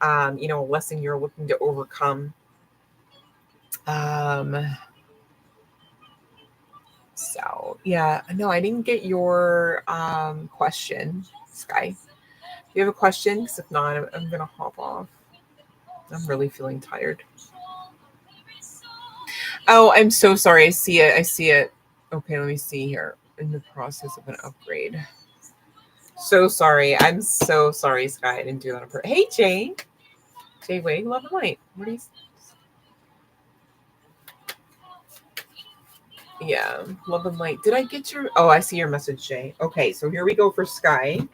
A: lesson you're looking to overcome. So yeah, no, I didn't get your question, Sky. Do you have a question? Because if not, I'm going to hop off. I'm really feeling tired. Oh, I'm so sorry. I see it. I see it. Okay, let me see here. In the process of an upgrade. So sorry. I'm so sorry, Sky. I didn't do that on purpose. Hey, Jay. Jay Wade, love and light. What are you? Yeah, love and light. Did I get your? Oh, I see your message, Jay. Okay, so here we go for Sky.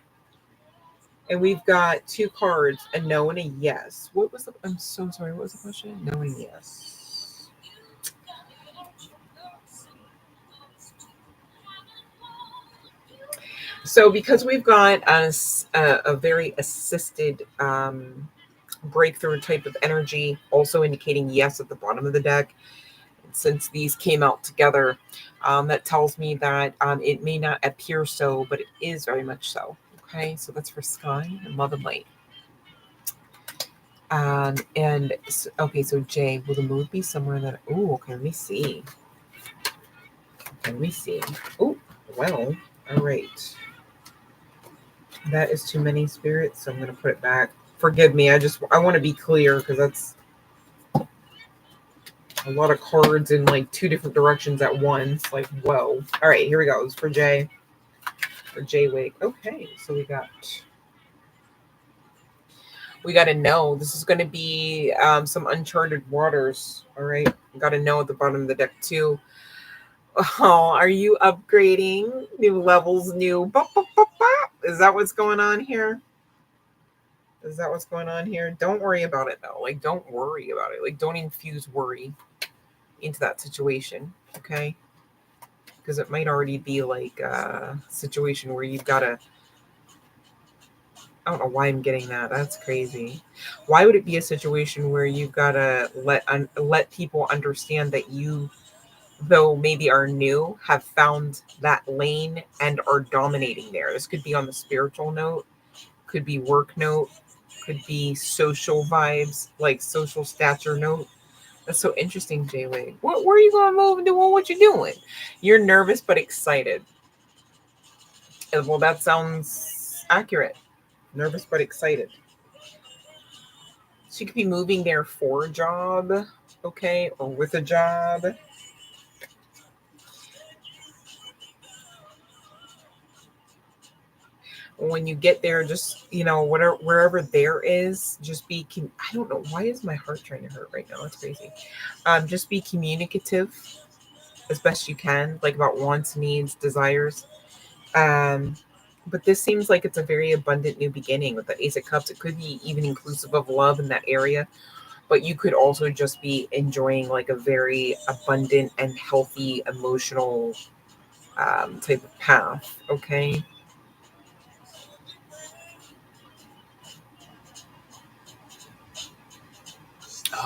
A: And we've got 2 cards, a no and a yes. What was the? I'm so sorry. What was the question? No and yes. So because we've got a very assisted breakthrough type of energy, also indicating yes at the bottom of the deck, since these came out together, that tells me that it may not appear so, but it is very much so. Okay, so that's for Sky and love and light. Okay, so Jay, will the moon be somewhere that? Oh, okay, let me see. Okay, let me see. Oh, well, all right. That is too many spirits, so I'm going to put it back. Forgive me. I want to be clear because that's a lot of cards in like 2 different directions at once. Like, whoa. All right, here we go. It's for Jay. For Jay Wake. Okay, so we got to know. This is going to be some uncharted waters. All right, got to know at the bottom of the deck too. Oh, are you upgrading? New levels, new. Is that what's going on here? Is that what's going on here? Don't worry about it though. Like, don't worry about it. Like, don't infuse worry into that situation. Okay. Because it might already be like a situation where you've got to. I don't know why I'm getting that. That's crazy. Why would it be a situation where you've got to let people understand that you, though maybe are new, have found that lane and are dominating there? This could be on the spiritual note, could be work note, could be social vibes, like social stature note. That's so interesting, Jay Wade. Where are you going to move and doing what you're doing? You're nervous but excited. Well, that sounds accurate. Nervous but excited. She could be moving there for a job, okay, or with a job. When you get there, just, whatever, wherever there is, just be, I don't know, why is my heart trying to hurt right now? That's crazy. Just be communicative as best you can, like about wants, needs, desires. But this seems like it's a very abundant new beginning with the Ace of Cups. It could be even inclusive of love in that area, but you could also just be enjoying like a very abundant and healthy emotional type of path. Okay.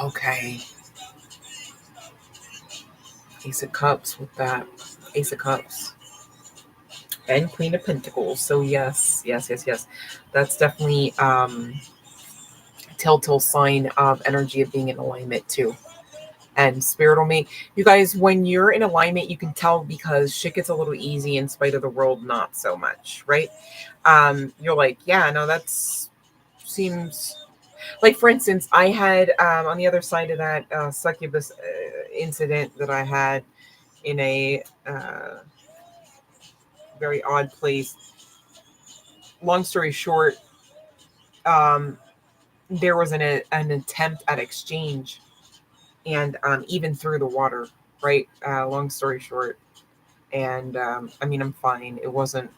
A: Okay. Ace of Cups with that. Ace of Cups. And Queen of Pentacles. So yes. That's definitely telltale sign of energy of being in alignment too. And spirit will make you guys, when you're in alignment, you can tell because shit gets a little easy in spite of the world not so much, right? You're like, yeah, no, that's seems like, for instance, I had on the other side of that succubus incident that I had in a very odd place. Long story short, there was an attempt at exchange, and even through the water, right? Long story short, and I mean, I'm fine. It wasn't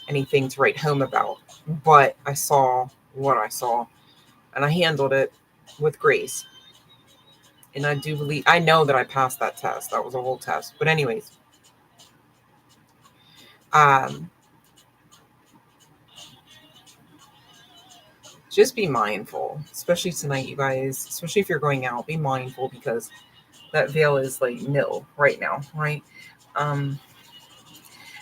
A: anything to write home about, but I saw what I saw, and I handled it with grace. And I know that I passed that test. That was a whole test. But anyways, um, just be mindful, especially tonight, you guys, especially if you're going out, be mindful because that veil is like nil right now, right? Um,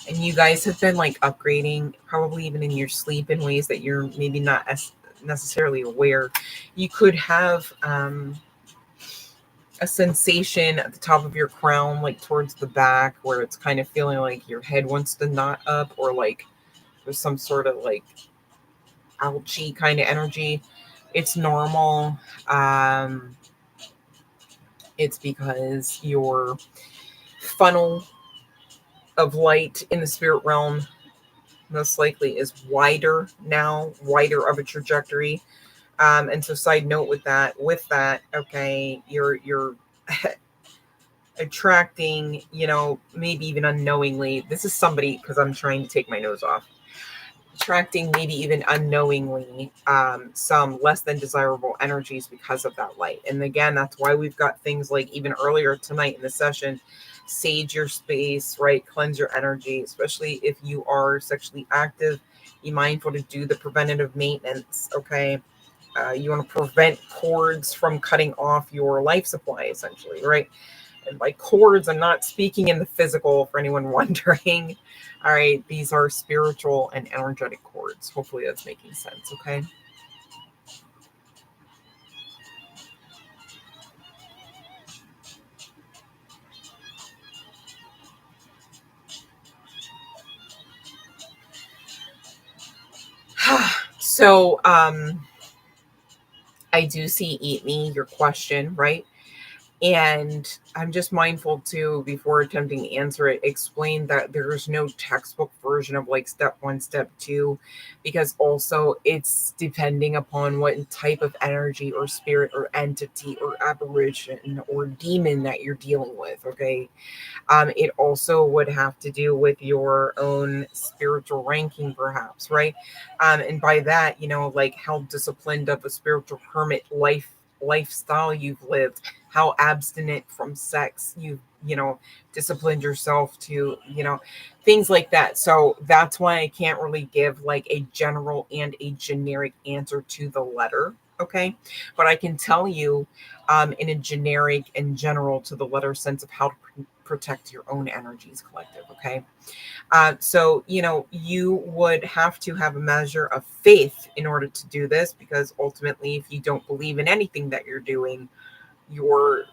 A: and you guys have been like upgrading, probably even in your sleep in ways that you're maybe not as necessarily aware. You could have a sensation at the top of your crown, like towards the back, where it's kind of feeling like your head wants to knot up, or like there's some sort of like ouchy kind of energy. It's normal. Um, it's because your funnel of light in the spirit realm most likely is wider now, wider of a trajectory. And so, side note with that, okay, you're attracting, maybe even unknowingly. This is somebody, because I'm trying to take my nose off. Attracting maybe even unknowingly some less than desirable energies because of that light. And again, that's why we've got things like even earlier tonight in the session, sage your space, right? Cleanse your energy, especially if you are sexually active. Be mindful to do the preventative maintenance, okay? You want to prevent cords from cutting off your life supply, essentially, right? And by cords, I'm not speaking in the physical for anyone wondering. All right, these are spiritual and energetic cords. Hopefully that's making sense, okay? So, I do see Eat Me, your question, right? And I'm just mindful too, before attempting to answer it, explain that there's no textbook version of like step one, step two, because also it's depending upon what type of energy or spirit or entity or apparition or demon that you're dealing with. Okay. It also would have to do with your own spiritual ranking, perhaps, right? And by that, like how disciplined of a spiritual hermit lifestyle you've lived, how abstinent from sex you've disciplined yourself to, things like that. So that's why I can't really give like a general and a generic answer to the letter. Okay. But I can tell you in a generic and general to the letter sense of how to protect your own energies, collective. Okay. So, you would have to have a measure of faith in order to do this, because ultimately, if you don't believe in anything that you're doing, you're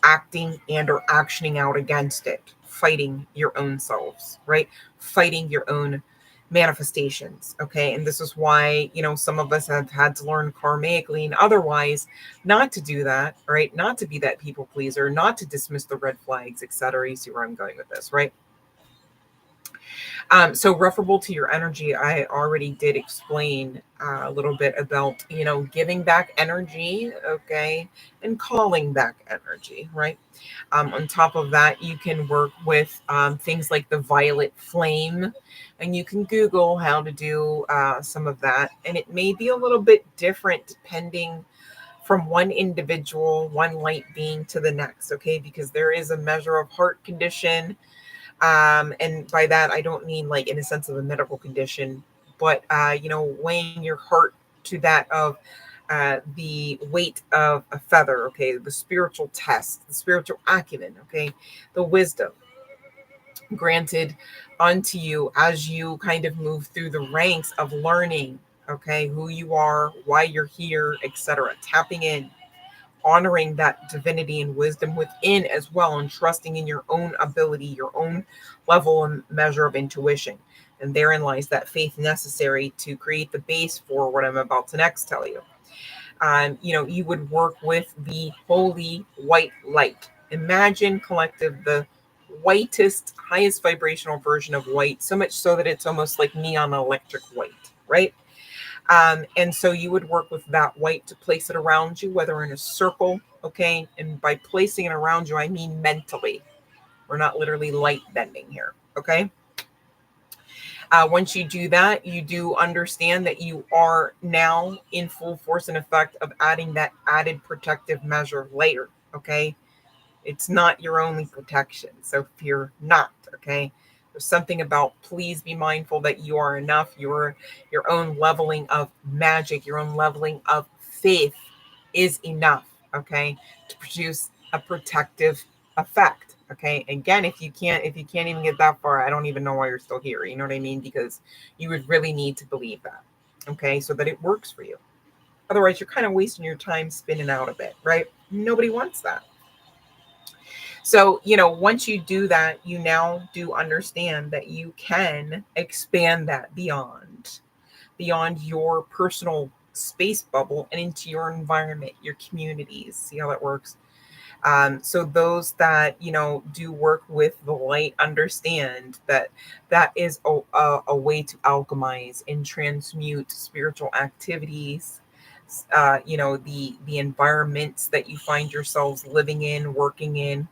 A: acting and or actioning out against it, fighting your own selves, right? Fighting your own manifestations. Okay. And this is why, some of us have had to learn karmically and otherwise not to do that, right? Not to be that people pleaser, not to dismiss the red flags, etc. You see where I'm going with this, right? So referable to your energy, I already did explain a little bit about, giving back energy, okay, and calling back energy, right? On top of that, you can work with things like the violet flame, and you can Google how to do some of that. And it may be a little bit different depending from one individual, one light being to the next, okay, because there is a measure of heart condition, and by that I don't mean like in a sense of a medical condition, but weighing your heart to that of the weight of a feather, okay, the spiritual test, the spiritual acumen, okay, the wisdom granted unto you as you kind of move through the ranks of learning, okay, who you are, why you're here, etc., tapping in, honoring that divinity and wisdom within as well, and trusting in your own ability, your own level and measure of intuition. And therein lies that faith necessary to create the base for what I'm about to next tell you. You would work with the holy white light. Imagine, collective, the whitest, highest vibrational version of white, so much so that it's almost like neon electric white, right? And so you would work with that white to place it around you, whether in a circle, okay? And by placing it around you, I mean mentally. We're not literally light bending here, okay? Once you do that, you do understand that you are now in full force and effect of adding that added protective measure later, okay? It's not your only protection, so fear not, okay? There's something about please be mindful that you are enough. Your own leveling of magic, your own leveling of faith is enough, okay, to produce a protective effect. Okay. Again, if you can't even get that far, I don't even know why you're still here. You know what I mean? Because you would really need to believe that. Okay, so that it works for you. Otherwise, you're kind of wasting your time spinning out a bit, right? Nobody wants that. So, once you do that, you now do understand that you can expand that beyond your personal space bubble and into your environment, your communities. See how that works? So those that do work with the light understand that that is a way to alchemize and transmute spiritual activities. The environments that you find yourselves living in, working in,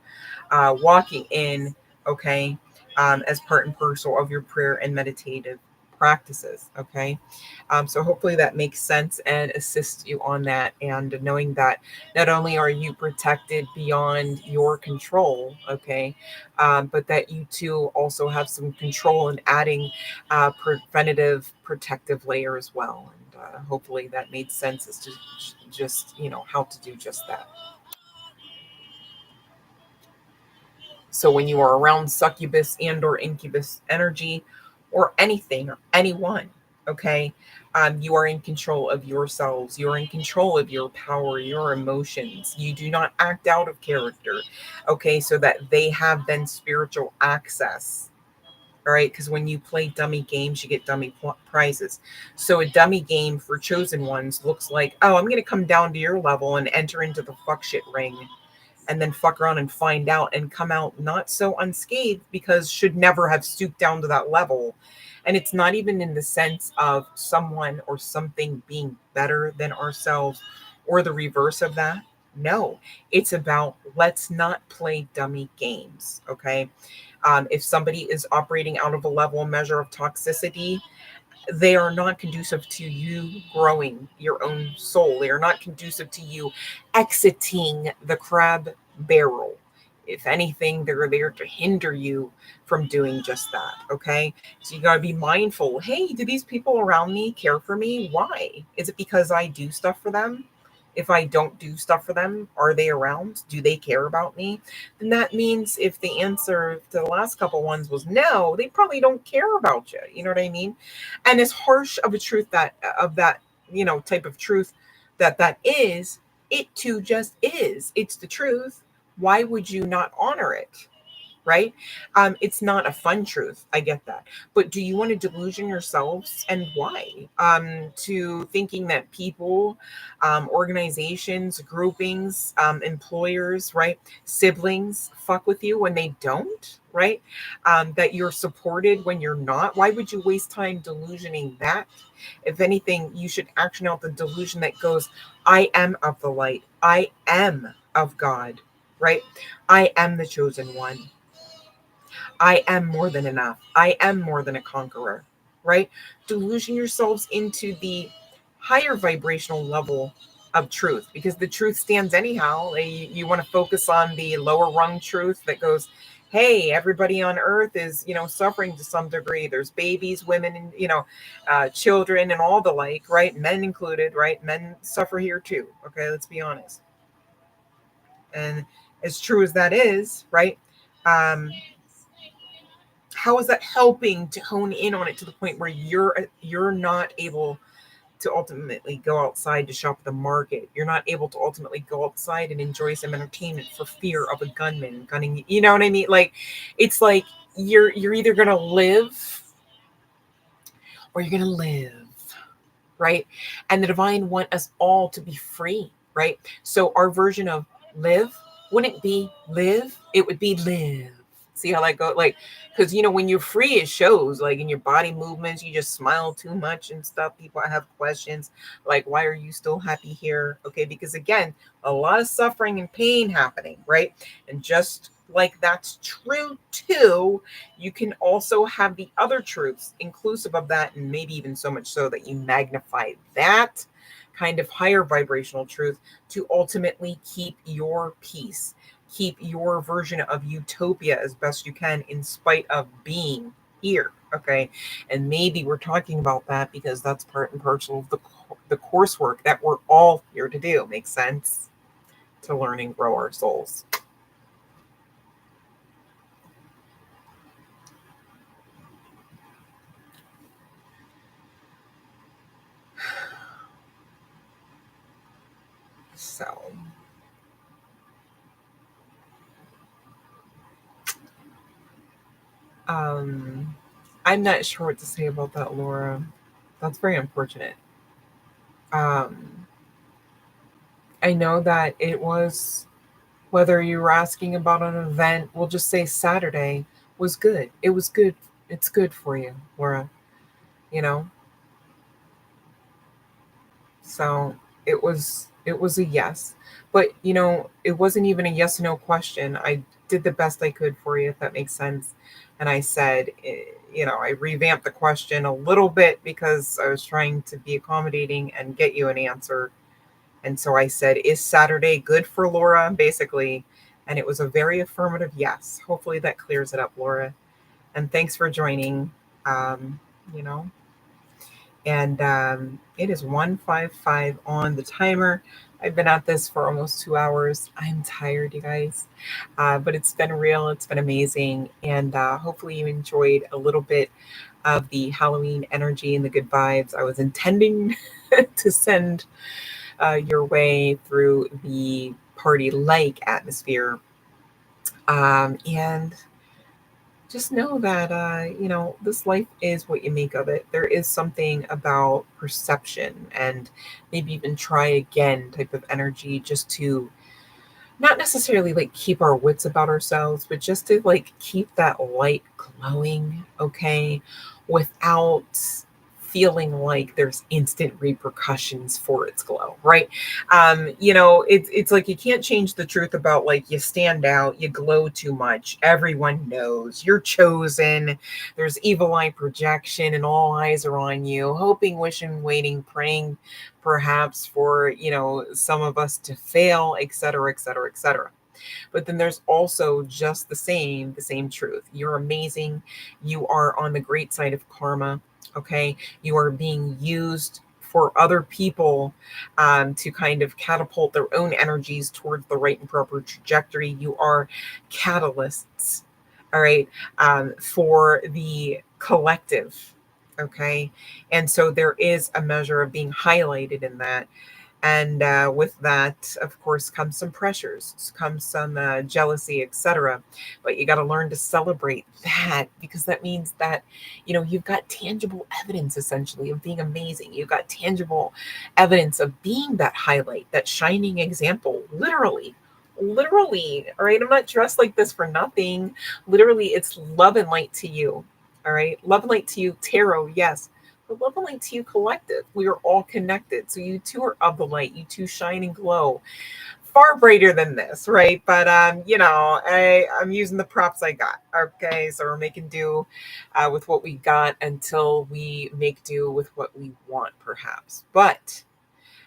A: walking in, okay, as part and parcel of your prayer and meditative practices, okay. So hopefully that makes sense and assists you on that, and knowing that not only are you protected beyond your control, okay, but that you too also have some control in adding preventative protective layer as well. And hopefully that made sense as to just how to do just that. So when you are around succubus and or incubus energy, or anything or anyone, okay, you are in control of yourselves. You're in control of your power, your emotions. You do not act out of character, okay, so that they have then spiritual access. All right, because when you play dummy games, you get dummy prizes. So a dummy game for chosen ones looks like, oh, I'm going to come down to your level and enter into the fuck shit ring, and then fuck around and find out and come out not so unscathed, because should never have stooped down to that level. And it's not even in the sense of someone or something being better than ourselves or the reverse of that. No, it's about let's not play dummy games. Okay. If somebody is operating out of a level measure of toxicity, they are not conducive to you growing your own soul. They are not conducive to you exiting the crab barrel. If anything, they're there to hinder you from doing just that. Okay. So you got to be mindful. Hey, do these people around me care for me? Why? Is it because I do stuff for them? If I don't do stuff for them, are they around? Do they care about me? Then that means if the answer to the last couple ones was no, they probably don't care about you. You know what I mean? And as harsh of a truth that of that type of truth that is, it too just is. It's the truth. Why would you not honor it? Right? It's not a fun truth. I get that. But do you want to delusion yourselves, and why? To thinking that people, organizations, groupings, employers, right? Siblings fuck with you when they don't, right? That you're supported when you're not. Why would you waste time delusioning that? If anything, you should action out the delusion that goes, I am of the light. I am of God, right? I am the chosen one. I am more than enough. I am more than a conqueror, right? Delusion yourselves into the higher vibrational level of truth, because the truth stands anyhow. You want to focus on the lower rung truth that goes, hey, everybody on earth is, suffering to some degree. There's babies, women, and, children and all the like, right? Men included, right? Men suffer here too. Okay, let's be honest. And as true as that is, right? Um, how is that helping to hone in on it to the point where you're not able to ultimately go outside to shop at the market? You're not able to ultimately go outside and enjoy some entertainment for fear of a gunman gunning you. You know what I mean? Like, it's like you're either gonna live or you're gonna live, right? And the divine want us all to be free, right? So our version of live wouldn't be live, it would be live. See how that go? Like, because when you're free, it shows like in your body movements. You just smile too much and stuff. People have questions like, why are you still happy here? Okay, because again, a lot of suffering and pain happening, right? And just like that's true too, you can also have the other truths inclusive of that, and maybe even so much so that you magnify that kind of higher vibrational truth to ultimately keep your peace. keep your version of utopia as best you can in spite of being here. Okay. And maybe we're talking about that because that's part and parcel of the coursework that we're all here to do. Makes sense? To learn and grow our souls. So, I'm not sure what to say about that, Laura. That's very unfortunate. Um, I know that it was, whether you were asking about an event, we'll just say Saturday was good. It was good. It's good for you, Laura, you know? So it was a yes. But it wasn't even a yes or no question. I did the best I could for you, if that makes sense. And I said, I revamped the question a little bit because I was trying to be accommodating and get you an answer. And so I said, is Saturday good for Laura? Basically. And it was a very affirmative yes. Hopefully that clears it up, Laura. And thanks for joining. Um, you know, and it is 1:55 on the timer. I've been at this for almost 2 hours. I'm tired, you guys, but it's been real. It's been amazing, and hopefully you enjoyed a little bit of the Halloween energy and the good vibes I was intending to send your way through the party-like atmosphere. And just know that this life is what you make of it. There is something about perception and maybe even try again type of energy, just to not necessarily like keep our wits about ourselves, but just to like keep that light glowing, okay, without feeling like there's instant repercussions for its glow, right? It's like you can't change the truth about like you stand out, you glow too much, everyone knows you're chosen, there's evil eye projection and all eyes are on you, hoping, wishing, waiting, praying perhaps for some of us to fail, etc., etc., etc. But then there's also just the same truth. You're amazing. You are on the great side of karma. Okay. You are being used for other people to kind of catapult their own energies towards the right and proper trajectory. You are catalysts. All right. For the collective. Okay. And so there is a measure of being highlighted in that. And with that, of course, comes some pressures, comes some jealousy, etc. But you got to learn to celebrate that, because that means that you've got tangible evidence essentially of being amazing. You've got tangible evidence of being that highlight, that shining example. Literally, all right. I'm not dressed like this for nothing. Literally, it's love and light to you. All right, love and light to you, tarot, yes, the love and light to you collective. We are all connected. So you two are of the light. You two shine and glow. Far brighter than this, right? But I'm using the props I got. Okay, so we're making do with what we got until we make do with what we want, perhaps. But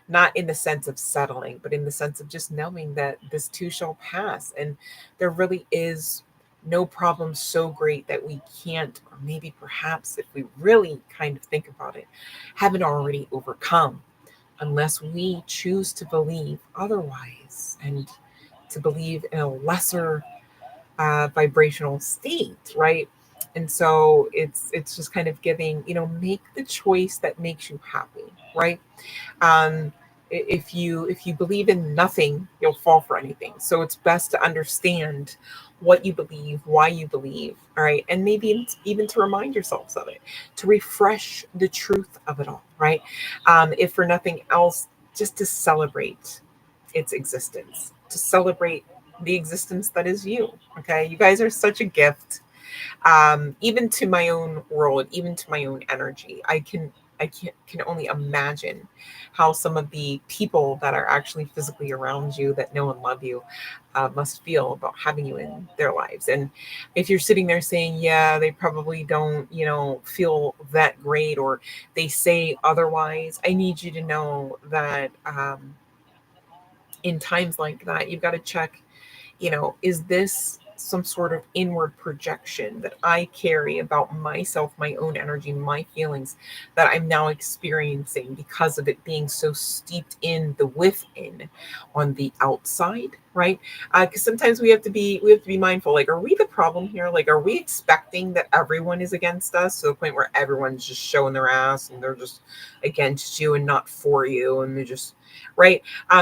A: not in the sense of settling, but in the sense of just knowing that this too shall pass. And there really is no problem so great that we can't, or maybe perhaps if we really kind of think about it, haven't already overcome, unless we choose to believe otherwise and to believe in a lesser vibrational state, right? And so it's just kind of giving, make the choice that makes you happy, right? um, if you believe in nothing, you'll fall for anything. So it's best to understand what you believe, why you believe, all right, and maybe even to remind yourselves of it, to refresh the truth of it all, right? If for nothing else, just to celebrate its existence, to celebrate the existence that is you. Okay, you guys are such a gift, even to my own world, even to my own energy. I can only imagine how some of the people that are actually physically around you, that know and love you, must feel about having you in their lives. And if you're sitting there saying, yeah, they probably don't, feel that great, or they say otherwise, I need you to know that in times like that, you've got to check is this some sort of inward projection that I carry about myself, my own energy, my feelings that I'm now experiencing because of it being so steeped in the within on the outside, right? Because sometimes we have to be mindful. Like, are we the problem here? Like, are we expecting that everyone is against us to the point where everyone's just showing their ass and they're just against you and not for you, and they're just right?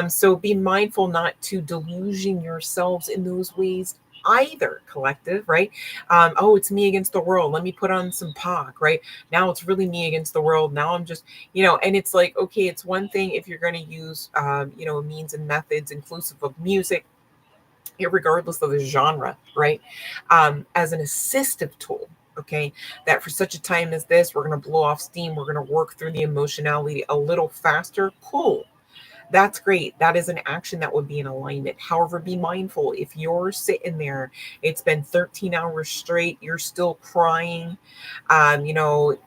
A: So be mindful not to delusion yourselves in those ways either, collective, right? Oh, it's me against the world. Let me put on some POC, right? Now it's really me against the world. Now I'm just, and it's like, okay, it's one thing if you're going to use, means and methods inclusive of music, regardless of the genre, right? As an assistive tool. Okay, that for such a time as this, we're going to blow off steam. We're going to work through the emotionality a little faster. Cool, that's great. That is an action that would be in alignment. However, be mindful if you're sitting there, it's been 13 hours straight, you're still crying, and you're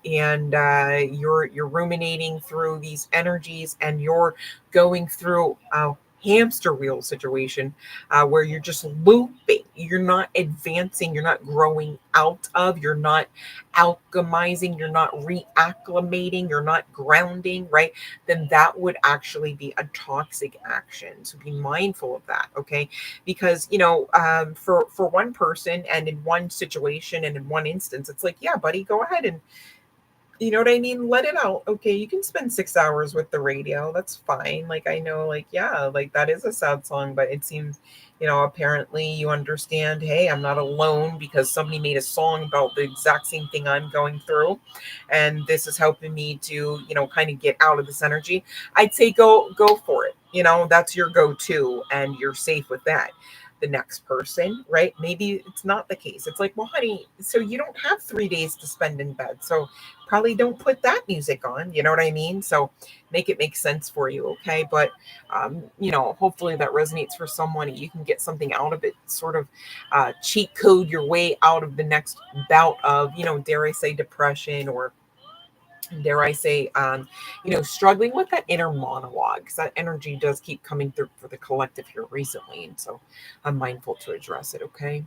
A: ruminating through these energies, and you're going through a hamster wheel situation where you're just looping. You're not advancing. You're not growing out of. You're not alchemizing. You're not reacclimating. You're not grounding, right? Then that would actually be a toxic action. So be mindful of that, okay? Because for one person and in one situation and in one instance, it's like, yeah, buddy, go ahead and you know what I mean? Let it out. Okay, you can spend 6 hours with the radio. That's fine. Like, I know, like, yeah, like that is a sad song, but it seems, apparently you understand, hey, I'm not alone because somebody made a song about the exact same thing I'm going through. And this is helping me to, kind of get out of this energy. I'd say go for it. That's your go-to and you're safe with that. The next person, right? Maybe it's not the case. It's like, well, honey, so you don't have 3 days to spend in bed. So probably don't put that music on. You know what I mean? So make it make sense for you. Okay. But, hopefully that resonates for someone. You can get something out of it, sort of cheat code your way out of the next bout of, dare I say, depression, or dare I say, struggling with that inner monologue, because that energy does keep coming through for the collective here recently. And so I'm mindful to address it. Okay.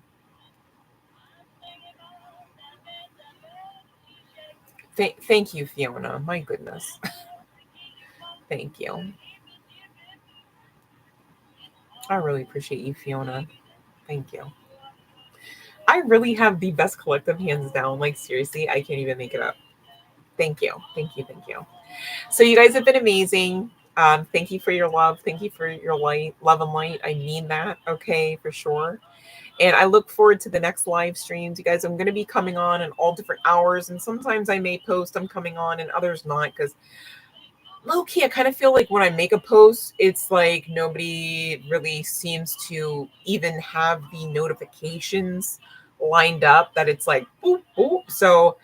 A: Thank you, Fiona. My goodness. Thank you. I really appreciate you, Fiona. Thank you. I really have the best collective, hands down. Like, seriously, I can't even make it up. Thank you. Thank you. Thank you. So you guys have been amazing. Thank you for your love. Thank you for your love and light. I mean that. Okay, for sure. And I look forward to the next live streams. You guys, I'm going to be coming on in all different hours. And sometimes I may post I'm coming on and others not, because low key, I kind of feel like when I make a post, it's like nobody really seems to even have the notifications lined up, that it's like boop, boop. So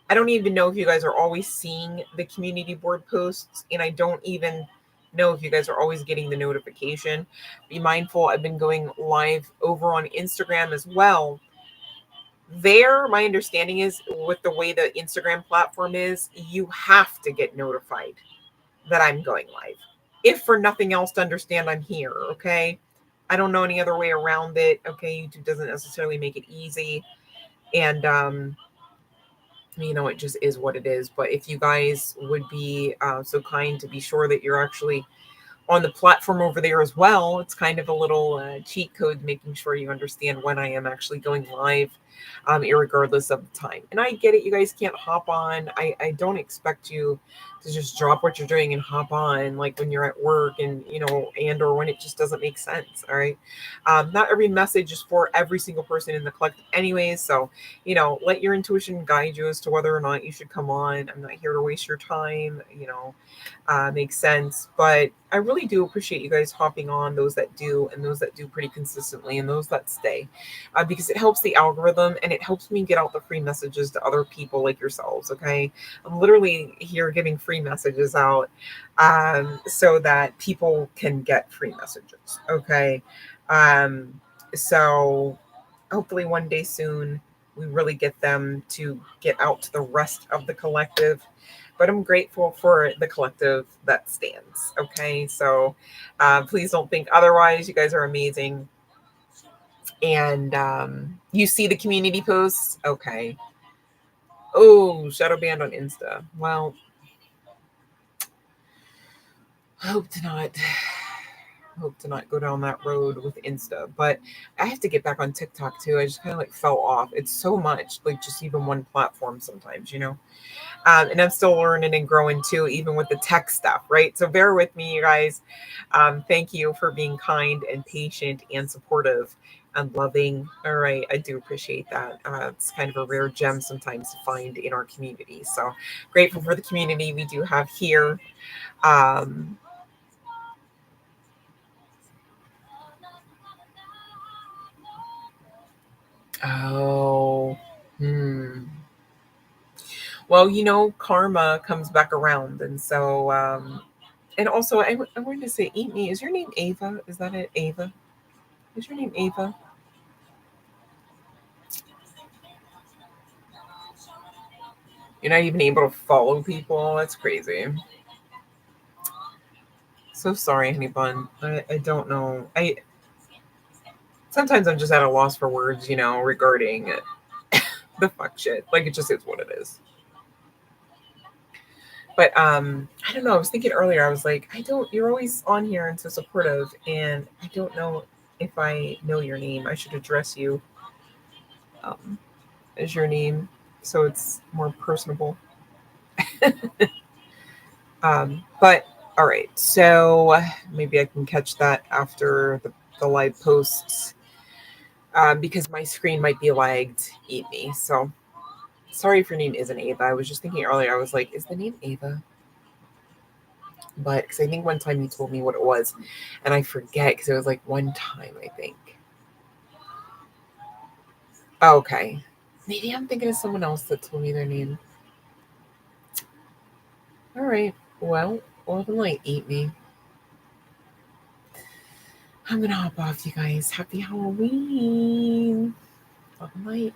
A: I don't even know if you guys are always seeing the community board posts, and I don't even know if you guys are always getting the notification. Be mindful. I've been going live over on Instagram as well. There, my understanding is, with the way the Instagram platform is, you have to get notified that I'm going live, if for nothing else to understand I'm here. Okay. I don't know any other way around it. Okay. YouTube doesn't necessarily make it easy. And, it just is what it is. But if you guys would be so kind to be sure that you're actually on the platform over there as well, it's kind of a little cheat code, making sure you understand when I am actually going live, irregardless of the time. And I get it, you guys can't hop on. I don't expect you to just drop what you're doing and hop on like when you're at work, and and or when it just doesn't make sense. All right. Not every message is for every single person in the collective anyways. So, let your intuition guide you as to whether or not you should come on. I'm not here to waste your time, makes sense. But I really do appreciate you guys hopping on, those that do, and those that do pretty consistently, and those that stay, because it helps the algorithm and it helps me get out the free messages to other people like yourselves. Okay. I'm literally here giving free messages out so that people can get free messages. Okay. So hopefully one day soon we really get them to get out to the rest of the collective. But I'm grateful for the collective that stands. Okay. So please don't think otherwise. You guys are amazing. And you see the community posts? Okay. Oh, shadow banned on Insta. Well, hope to not go down that road with Insta, but I have to get back on TikTok too. I just kind of like fell off. It's so much, like just even one platform sometimes, you know. And I'm still learning and growing too, even with the tech stuff, right? So bear with me, you guys. Thank you for being kind and patient and supportive and loving. All right, I do appreciate that. It's kind of a rare gem sometimes to find in our community. So grateful for the community we do have here. Um, oh, hmm. Well, you know, karma comes back around, and so and also I wanted to say, eat me. Is your name Ava? Is that it, Ava? Is your name Ava? You're not even able to follow people. That's crazy. So sorry, honey bun. I don't know. I sometimes I'm just at a loss for words, you know, regarding the fuck shit. Like it just is what it is. But I don't know. I was thinking earlier. I was like, I don't. You're always on here and so supportive, and I don't know if I know your name. I should address you um, as your name, so it's more personable. But all right, so maybe I can catch that after the live posts because my screen might be lagged. Eat me. So sorry if your name isn't Ava. I was just thinking earlier. I was like, is the name Ava? But because I think one time you told me what it was, and I forget because it was like one time I think. Okay, maybe I'm thinking of someone else that told me their name. All right. Well, then like eat me. I'm gonna hop off, you guys. Happy Halloween. Love and light.